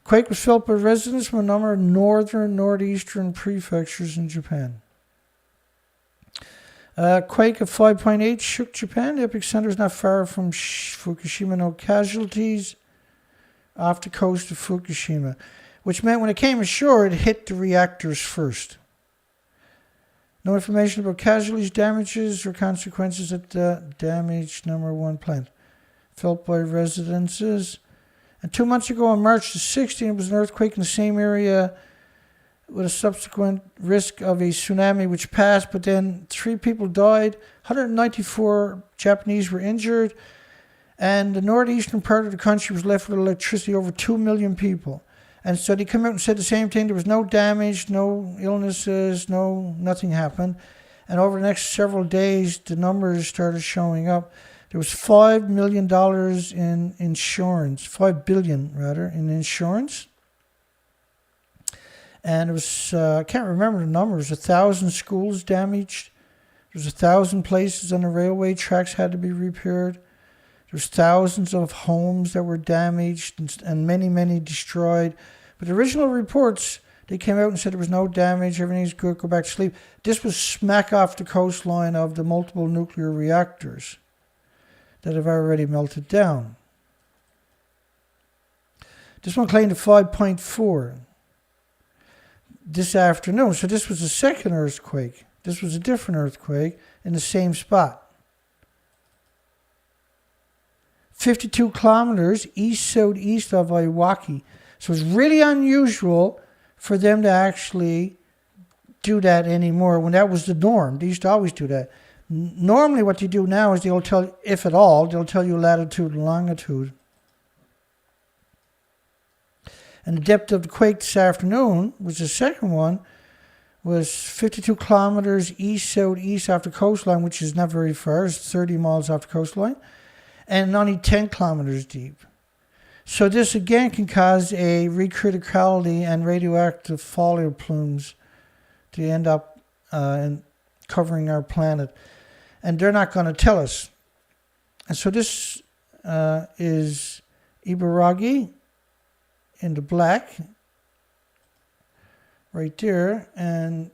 Quake was felt by residents from a number of northern, northeastern prefectures in Japan. Quake of 5.8 shook Japan. The epicenter is not far from Fukushima. No casualties off the coast of Fukushima, which meant when it came ashore, it hit the reactors first. No information about casualties, damages, or consequences at the damaged number 1 plant. Felt by residences. And 2 months ago, on March the 16th, it was an earthquake in the same area with a subsequent risk of a tsunami which passed, but then 3 people died, 194 Japanese were injured, and the northeastern part of the country was left with electricity, over 2 million people. And so they came out and said the same thing. There was no damage, no illnesses, nothing happened. And over the next several days, the numbers started showing up. There was $5 million in insurance, $5 billion rather, in insurance. And it was, I can't remember the numbers, 1,000 schools damaged. There was 1,000 places on the railway tracks had to be repaired. There's thousands of homes that were damaged and many, many destroyed. But the original reports, they came out and said there was no damage, everything's good, go back to sleep. This was smack off the coastline of the multiple nuclear reactors that have already melted down. This one claimed a 5.4 this afternoon. So this was the second earthquake. This was a different earthquake in the same spot. 52 kilometers east-southeast of Iwaki. So it's really unusual for them to actually do that anymore when that was the norm. They used to always do that. Normally what you do now is they'll tell, if at all, they'll tell you latitude and longitude. And the depth of the quake this afternoon, was the second one, was 52 kilometers east-southeast off the coastline, which is not very far. It's 30 miles off the coastline, and only 10 kilometers deep. So this again can cause a criticality and radioactive fall plumes to end up covering our planet. And they're not going to tell us. And so this is Iwaki in the black, right there, and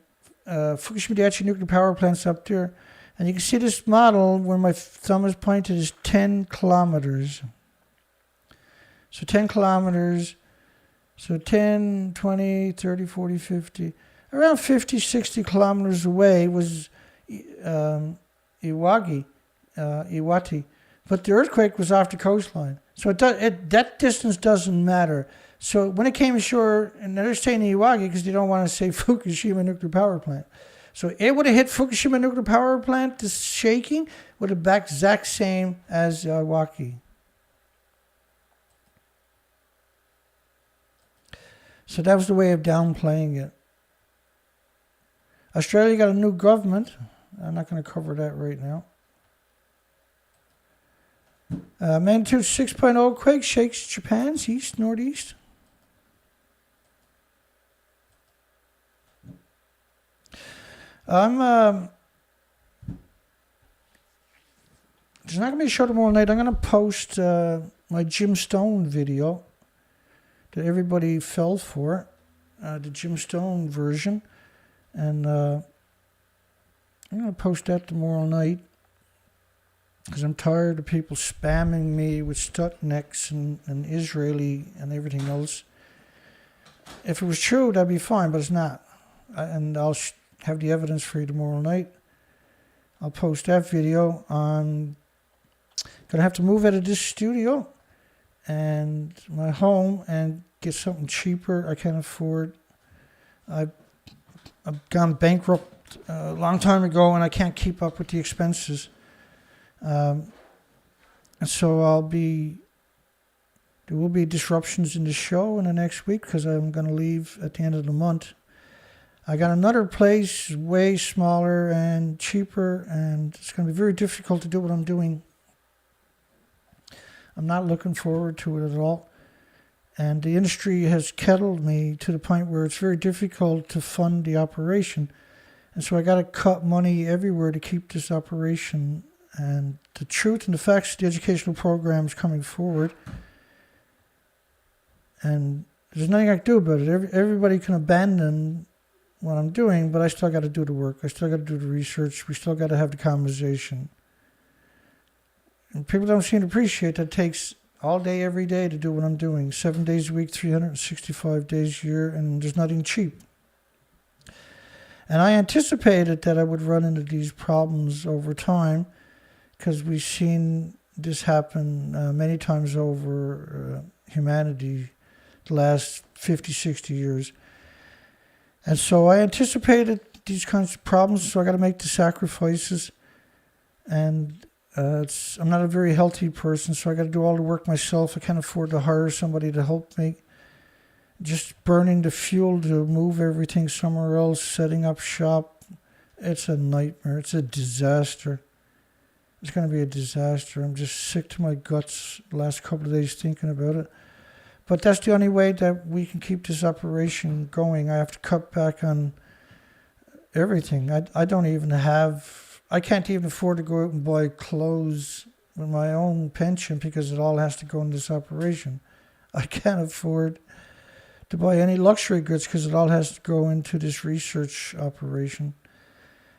Fukushima Daiichi nuclear power plant's up there. And you can see this model where my thumb is pointed is 10 kilometers. So 10 kilometers, so 10, 20, 30, 40, 50, around 50, 60 kilometers away was Iwaki, but the earthquake was off the coastline. So that distance doesn't matter. So when it came ashore, and they're saying Iwaki because they don't want to say Fukushima nuclear power plant. So it would have hit Fukushima nuclear power plant, the shaking would have been exact same as Iwaki. So that was the way of downplaying it. Australia got a new government. I'm not going to cover that right now. Magnitude 6.0 quake shakes Japan's northeast. There's not going to be a show tomorrow night. I'm going to post my Jim Stone video that everybody fell for, the Jim Stone version. And I'm going to post that tomorrow night because I'm tired of people spamming me with Stuxnets and Israeli and everything else. If it was true, that'd be fine, but it's not. And I'll have the evidence for you tomorrow night. I'll post that video. I'm going to have to move out of this studio and my home and get something cheaper I can't afford. I've gone bankrupt a long time ago and I can't keep up with the expenses. And so there will be disruptions in the show in the next week because I'm going to leave at the end of the month. I got another place way smaller and cheaper, and it's going to be very difficult to do what I'm doing. I'm not looking forward to it at all. And the industry has kettled me to the point where it's very difficult to fund the operation. And so I got to cut money everywhere to keep this operation. And the truth and the facts of the educational programs coming forward. And there's nothing I can do about it. Everybody can abandon what I'm doing, but I still got to do the work. I still got to do the research. We still got to have the conversation. And people don't seem to appreciate that it takes all day, every day to do what I'm doing. 7 days a week, 365 days a year, and there's nothing cheap. And I anticipated that I would run into these problems over time because we've seen this happen many times over humanity the last 50, 60 years. And so I anticipated these kinds of problems, so I got to make the sacrifices. And I'm not a very healthy person, so I got to do all the work myself. I can't afford to hire somebody to help me. Just burning the fuel to move everything somewhere else, setting up shop, it's a nightmare. It's a disaster. It's going to be a disaster. I'm just sick to my guts the last couple of days thinking about it. But that's the only way that we can keep this operation going. I have to cut back on everything. I don't even have... I can't even afford to go out and buy clothes with my own pension because it all has to go in this operation. I can't afford to buy any luxury goods because it all has to go into this research operation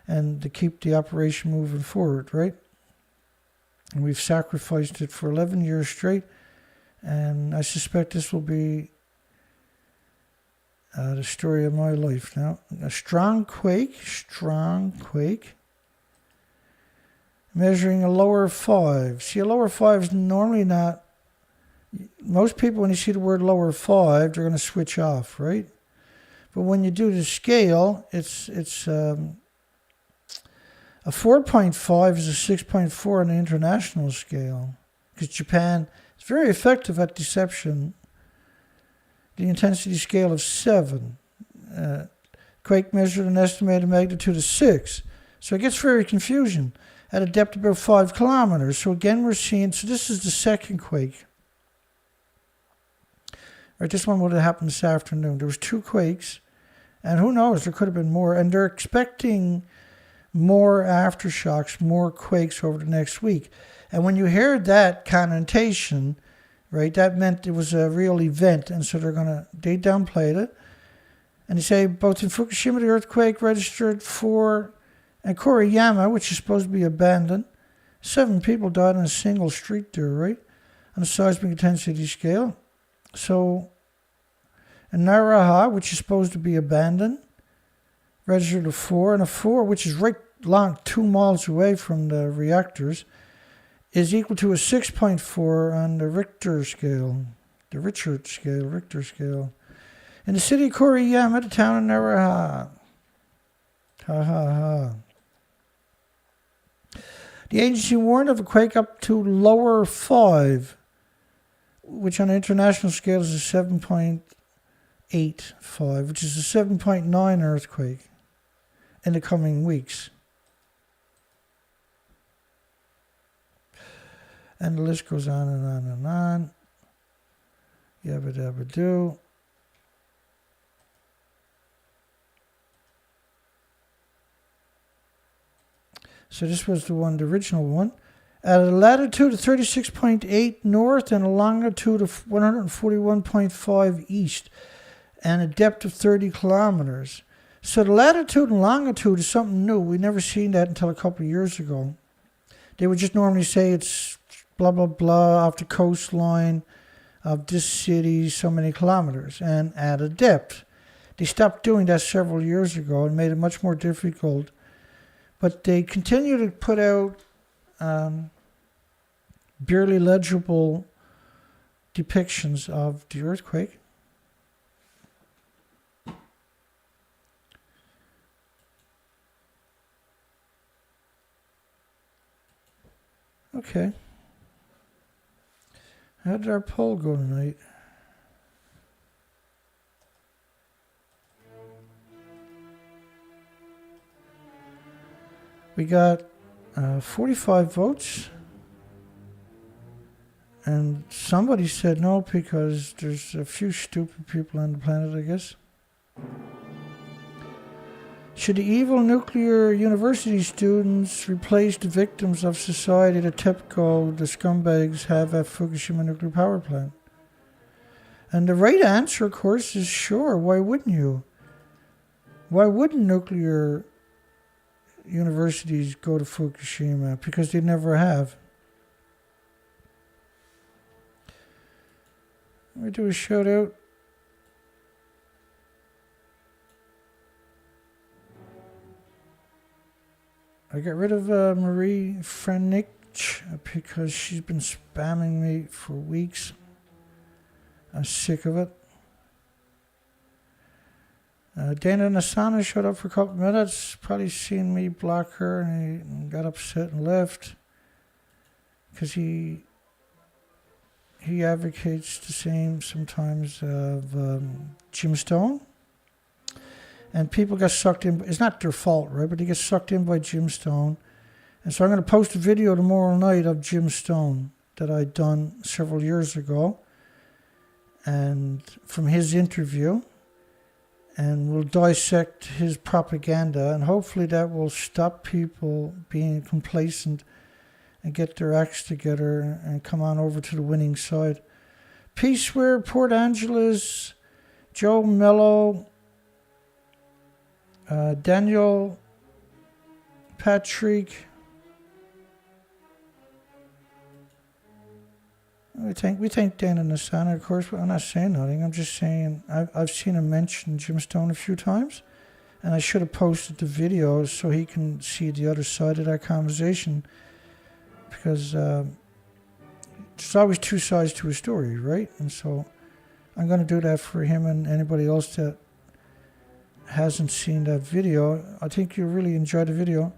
and to keep the operation moving forward, right? And we've sacrificed it for 11 years straight, and I suspect this will be the story of my life now. A strong quake, measuring a lower 5. See, a lower 5 is normally not... Most people, when you see the word lower 5, they're going to switch off, right? But when you do the scale, it's a A 4.5 is a 6.4 on the international scale, because Japan is very effective at deception. The intensity scale of 7. Quake measured an estimated magnitude of 6. So it gets very confusing at a depth of about 5 kilometers. So again, we're seeing, so this is the second quake. Right, this one would have happened this afternoon. There was 2 quakes, and who knows, there could have been more. And they're expecting more aftershocks, more quakes over the next week. And when you hear that connotation, right, that meant it was a real event. And so they downplayed it. And they say both in Fukushima, the earthquake registered 4, and Koriyama, which is supposed to be abandoned, 7 people died on a single street there, right, on a seismic intensity scale. So, in Naraha, which is supposed to be abandoned, registered a 4, and a 4, which is right long 2 miles away from the reactors, is equal to a 6.4 on the Richter scale. In the city of Koriyama, the town of Naraha. Ha ha ha. The agency warned of a quake up to lower 5, which on an international scale is a 7.85, which is a 7.9 earthquake in the coming weeks. And the list goes on and on and on. Yabba dabba do. So this was the original one. At a latitude of 36.8 north and a longitude of 141.5 east and a depth of 30 kilometers. So the latitude and longitude is something new. We never seen that until a couple of years ago. They would just normally say it's blah, blah, blah off the coastline of this city, so many kilometers, and at a depth. They stopped doing that several years ago and made it much more difficult. But they continue to put out barely legible depictions of the earthquake. Okay. How did our poll go tonight? We got 45 votes, and somebody said no because there's a few stupid people on the planet, I guess. Should the evil nuclear university students replace the victims of society that TEPCO, the scumbags, have at Fukushima nuclear power plant? And the right answer, of course, is sure. Why wouldn't you? Why wouldn't nuclear universities go to Fukushima? Because they never have. Let me do a shout out. I got rid of Marie Frenich because she's been spamming me for weeks. I'm sick of it. Dana Nasana showed up for a couple of minutes, probably seen me block her, and he got upset and left because he advocates the same sometimes of Jim Stone. And people get sucked in. It's not their fault, right? But they get sucked in by Jim Stone. And so I'm going to post a video tomorrow night of Jim Stone that I'd done several years ago, and from his interview. And we'll dissect his propaganda, and hopefully that will stop people being complacent and get their acts together and come on over to the winning side. Peaceware, Port Angeles, Joe Mello, Daniel, Patrick. We thank Dana Nasana, of course, but I'm not saying nothing. I'm just saying I've seen him mention Jim Stone a few times, and I should have posted the video so he can see the other side of that conversation, because there's always two sides to a story, right? And so I'm going to do that for him and anybody else that hasn't seen that video. I think you'll really enjoy the video.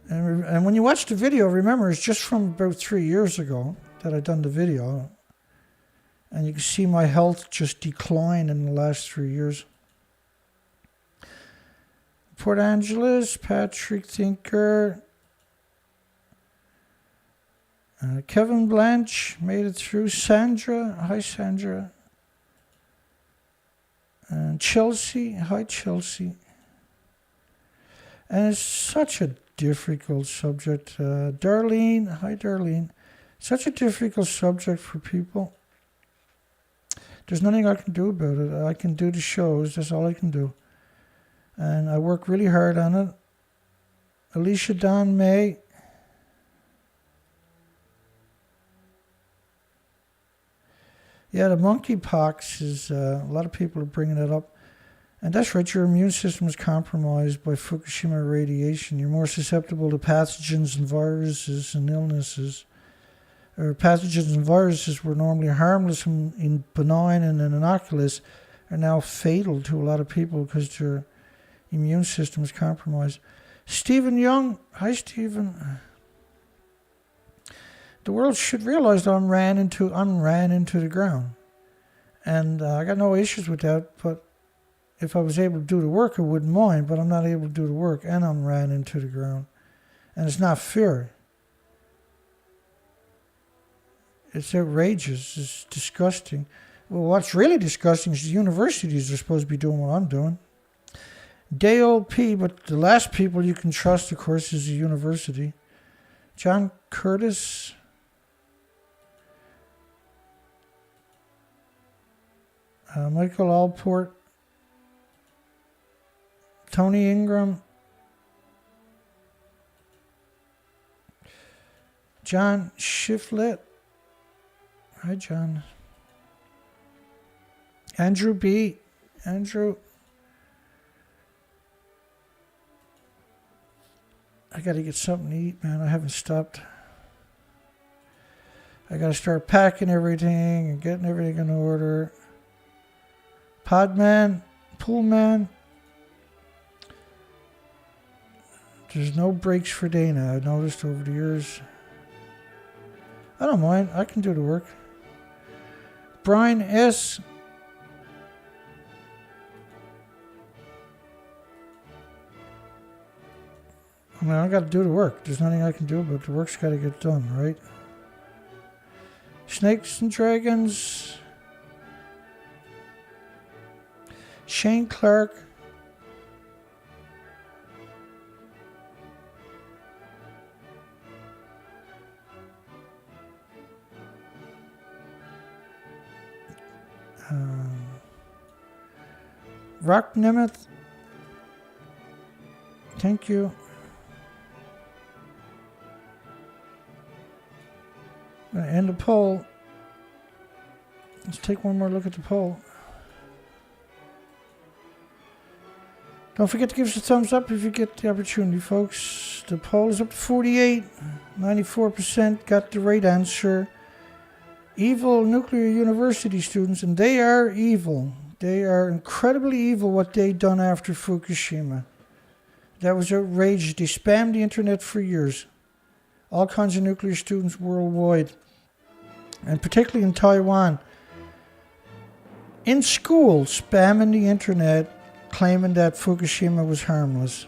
And when you watch the video, remember, it's just from about 3 years ago that I done the video. And you can see my health just decline in the last 3 years. Port Angeles, Patrick Thinker. Kevin Blanche made it through. Sandra, hi Sandra. And Chelsea, hi Chelsea. And it's such a difficult subject. Darlene, hi Darlene. Such a difficult subject for people. There's nothing I can do about it. I can do the shows, that's all I can do. And I work really hard on it. Alicia Don May. Yeah, the monkeypox is, a lot of people are bringing it up. And that's right, your immune system is compromised by Fukushima radiation. You're more susceptible to pathogens and viruses and illnesses. Or pathogens and viruses were normally harmless and benign and innocuous are now fatal to a lot of people because their immune system is compromised. Stephen Young, hi Stephen. The world should realize that I'm ran into the ground. And I got no issues with that, but if I was able to do the work, I wouldn't mind, but I'm not able to do the work, and I'm ran into the ground. And it's not fair. It's outrageous. It's disgusting. Well, what's really disgusting is the universities are supposed to be doing what I'm doing. Dale P., but the last people you can trust, of course, is the university. John Curtis. Michael Allport. Tony Ingram. John Shiflett. Hi, John. Andrew B. Andrew. I got to get something to eat, man. I haven't stopped. I got to start packing everything and getting everything in order. Podman, Poolman. There's no breaks for Dana, I've noticed over the years. I don't mind. I can do the work. Brian S. I mean, I got to do the work. There's nothing I can do, but the work's got to get done, right? Snakes and Dragons. Shane Clark. Rock Nemeth. Thank you. I'm going to end the poll. Let's take one more look at the poll. Don't forget to give us a thumbs up if you get the opportunity, folks. The poll is up to 48. 94% got the right answer. Evil nuclear university students, and they are evil. They are incredibly evil what they done after Fukushima. That was outrageous. They spammed the internet for years. All kinds of nuclear students worldwide, and particularly in Taiwan. In school, spamming the internet, claiming that Fukushima was harmless.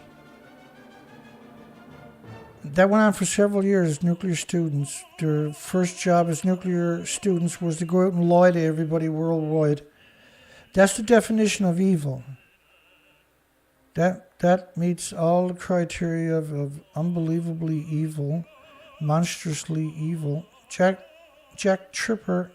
That went on for several years. Nuclear students, their first job as nuclear students was to go out and lie to everybody worldwide. That's the definition of evil. That meets all the criteria of unbelievably evil, monstrously evil. Jack Tripper.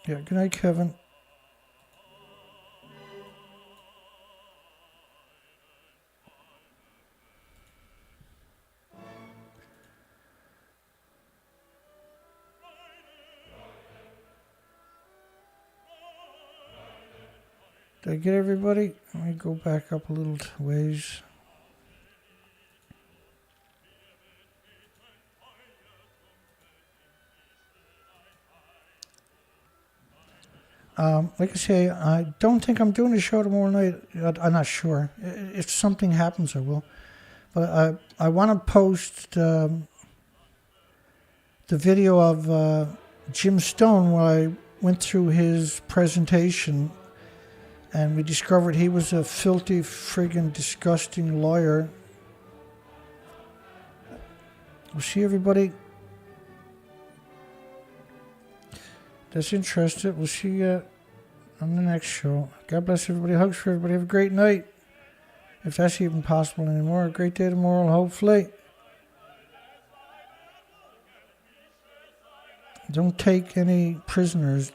Yeah, good night, Kevin. Did I get everybody? Let me go back up a little ways. Like I say, I don't think I'm doing a show tomorrow night. I'm not sure. If something happens, I will. But I want to post the video of Jim Stone where I went through his presentation and we discovered he was a filthy, friggin' disgusting lawyer. We'll see everybody that's interested. We'll see you on the next show. God bless everybody. Hugs for everybody. Have a great night. If that's even possible anymore. A great day tomorrow, hopefully. Don't take any prisoners.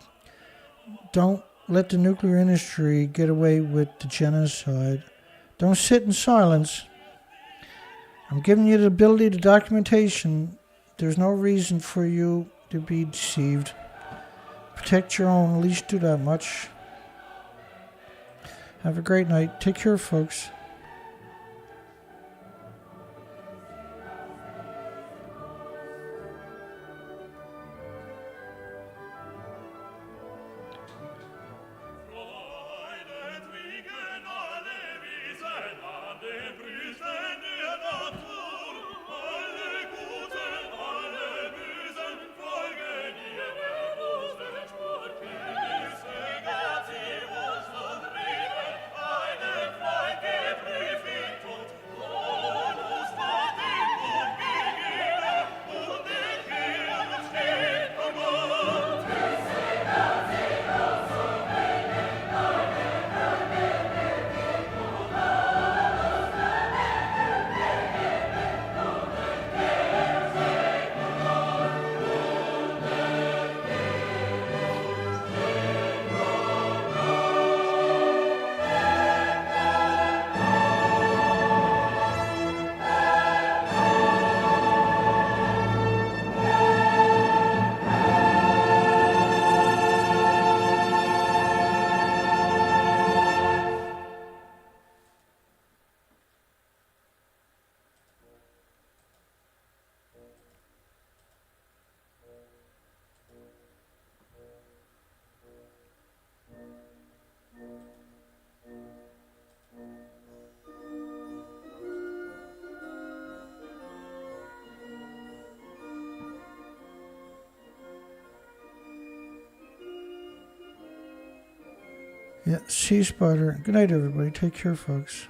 Don't let the nuclear industry get away with the genocide. Don't sit in silence. I'm giving you the ability, the documentation. There's no reason for you to be deceived. Protect your own, at least do that much. Have a great night. Take care, folks. Yeah, Sea Spider. Good night, everybody. Take care, folks.